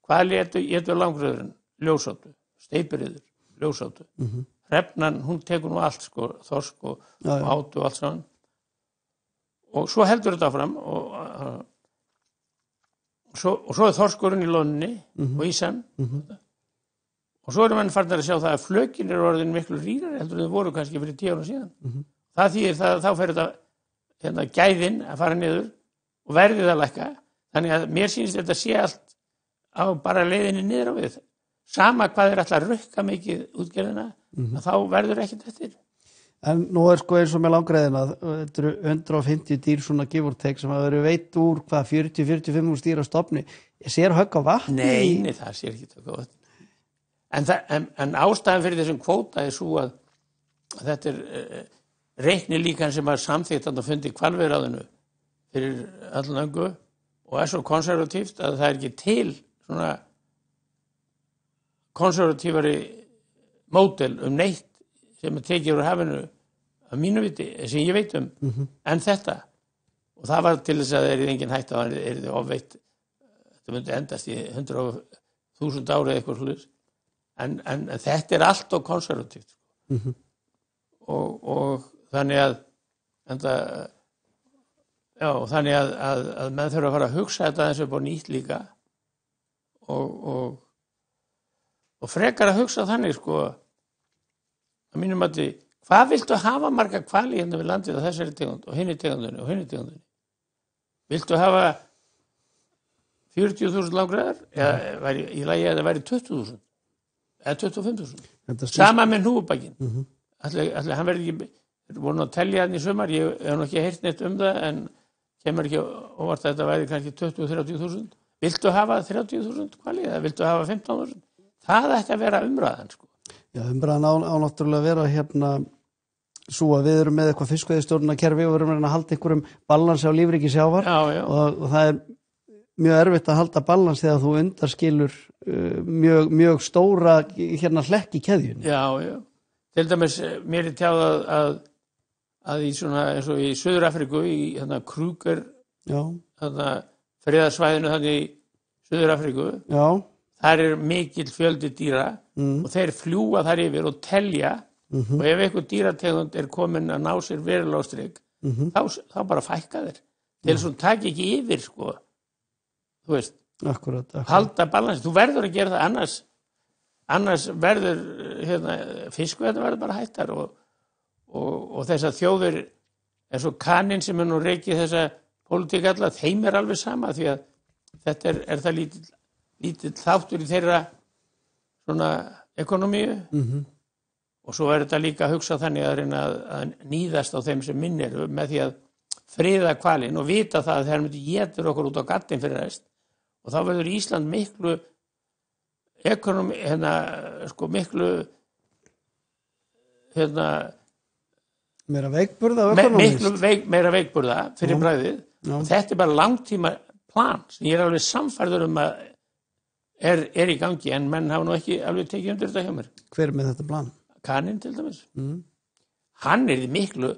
Hvað étur langröðurinn? Ljósátu. Steypireyður, ljósátu. Hrefnan, hún tekur nú allt, sko, þorsk og átu og allt saman. Og svo heldur þetta fram og svo þorskurinn í loðnunni og ísan. Og svo erum við farnir að sjá það að flökin eru orðin miklu rýrari heldur en þau voru kannski fyrir 10 ára síðan. Það þýðir það að þá fer þetta gæðin að fara niður og verðið að lækka. Þannig að mér sýnist þetta sé allt á bara leiðinni niður á við. Sama hvað er alltaf að rukka mikið útgerðina, að þá verður ekkert eftir.
En nú sko eins og með langreiðina, þetta eru 150 dýr svona give or take sem að veru veit úr hvað 40-45 dýr á stofni. Sér högg á vatni?
Nei, það sér ekki högg á vatni. En ástæðan fyrir þessum kvóta er svo að þetta er reiknilíkan sem var samþykkt að fundi í hvalveiðiráðinu fyrir allanöngu og er svo konservatíft að það er ekki til svona konservatífari módel neitt sem tekið úr hafinu að mínu viti, sem ég veit en þetta. Og það var til þess að það er engin hægt að það er ofveitt. Þetta myndi endast í 100.000 ári eitthvað slúðis. En þetta er allt og konservatíft. Og þannig að þannig að menn þurfa að fara að hugsa þetta eins og upp á nýtt líka og frekar að hugsa þannig sko að mínum að hvað viltu hafa marga hvali hérna við landið á þessari tegund og hinni tegundinni og hinni tegundinni? Viltu hafa 40.000 langræðar eða væri í lagi að það væri 20.000 eða 25.000? Sama með hnúfubakinn. Ætli hann verði ekki voru að telja hann í sumar, ég hef nú ekki heyrt neitt það en kemur ekki óvart að þetta væri kannski 20-30.000. Viltu hafa 30.000 hvali eða viltu hafa 15.000? Það ætti að vera umræðan sko.
Já, umræðan á náttúrulega að vera hérna svo að við erum með eitthvað fiskveiðistjórnarkerfi og við erum að halda einhverjum balansi á lífríki sjávar.
Já.
Og það er mjög erfitt að halda balans þegar þú undarskilur mjög stóra hérna hlekk í keðjunni.
Já. Til dæmis mér er tjáð að í svona eins og í Suður-Afríku í hérna Kruger hérna friðarsvæðinu þannig í Suður-Afríku.
Já.
Þar er mikill fjöldi dýra og þeir fljúga þar yfir og telja og ef einhver dýrategund er komin að ná sér verulega á strik þá bara fækka þeir til þess að taka ekki yfir sko þú veist
akkurat.
Halda balans, þú verður að gera það annars verður hérna, fiskveiðar verður bara hættar og þessar þjóðir eins og Kaninn sem er nú rekið þessa pólitík alla, þeim er alveg sama því að þetta er það lítill þáttur í þeirra svona ekonomíu og svo er þetta líka að hugsa þannig að reyna að níðast á þeim sem minn eru með því að friða hvalinn og vita það að þeir myndi étur okkur út á gattinn fyrir rest og þá verður Ísland miklu ekonomi, sko miklu
meira veikburða
meira veikburða fyrir bragðið og þetta er bara langtíma plan sem ég er alveg samfærður að er í gangi en menn hafa nú ekki alveg tekið undir þetta hjá mér.
Hver með þetta plan?
Kaninn til dæmis. Hann er miklu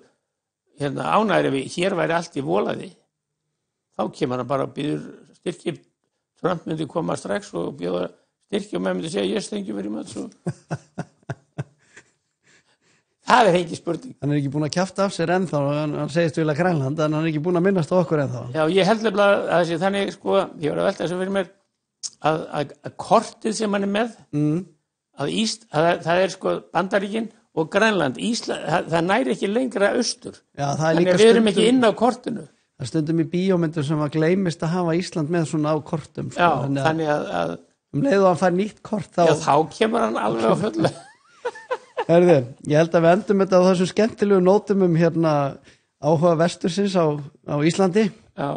ánægður ef hér væri allt í volaði. Þá kemur hann bara og býður styrki. Trump myndi koma strax og bjóða styrki og maður myndi segja yes, thank you very much. Það er ekki spurning.
Hann er ekki búin að kjafta af sér ennþá, hann segist vilja Grænland en hann er ekki búin að minnast á okkur ennþá.
Já, ég held nefnilega að þessi þannig sko, ég var að velta þessu fyrir mér að kortið sem hann er með að það er sko Bandaríkin og Grænland það næri ekki lengra austur.
Já,
þannig að við erum ekki inn á kortinu.
Það stundum í bíómyndum sem að gleymist að hafa Ísland með svona á kortum sko.
Já, þannig að
leið og hann fær nýtt kort þá
já, þá kemur hann alveg á fullu.
Herðu, ég held að við endum þetta á þessum skemmtilegu nótum hérna áhuga vestursins á Íslandi.
Já.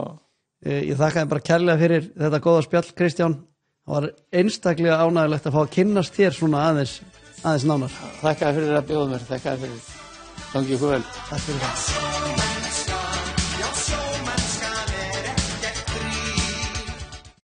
Ég þakka þér bara kærlega fyrir þetta góða spjall, Kristján. Það var einstaklega ánægilegt að fá að kynnast þér svona aðeins nánar.
Þakka þér fyrir að bjóða mér, þakka þér fyrir. Gangi ykkur vel.
Takk fyrir það.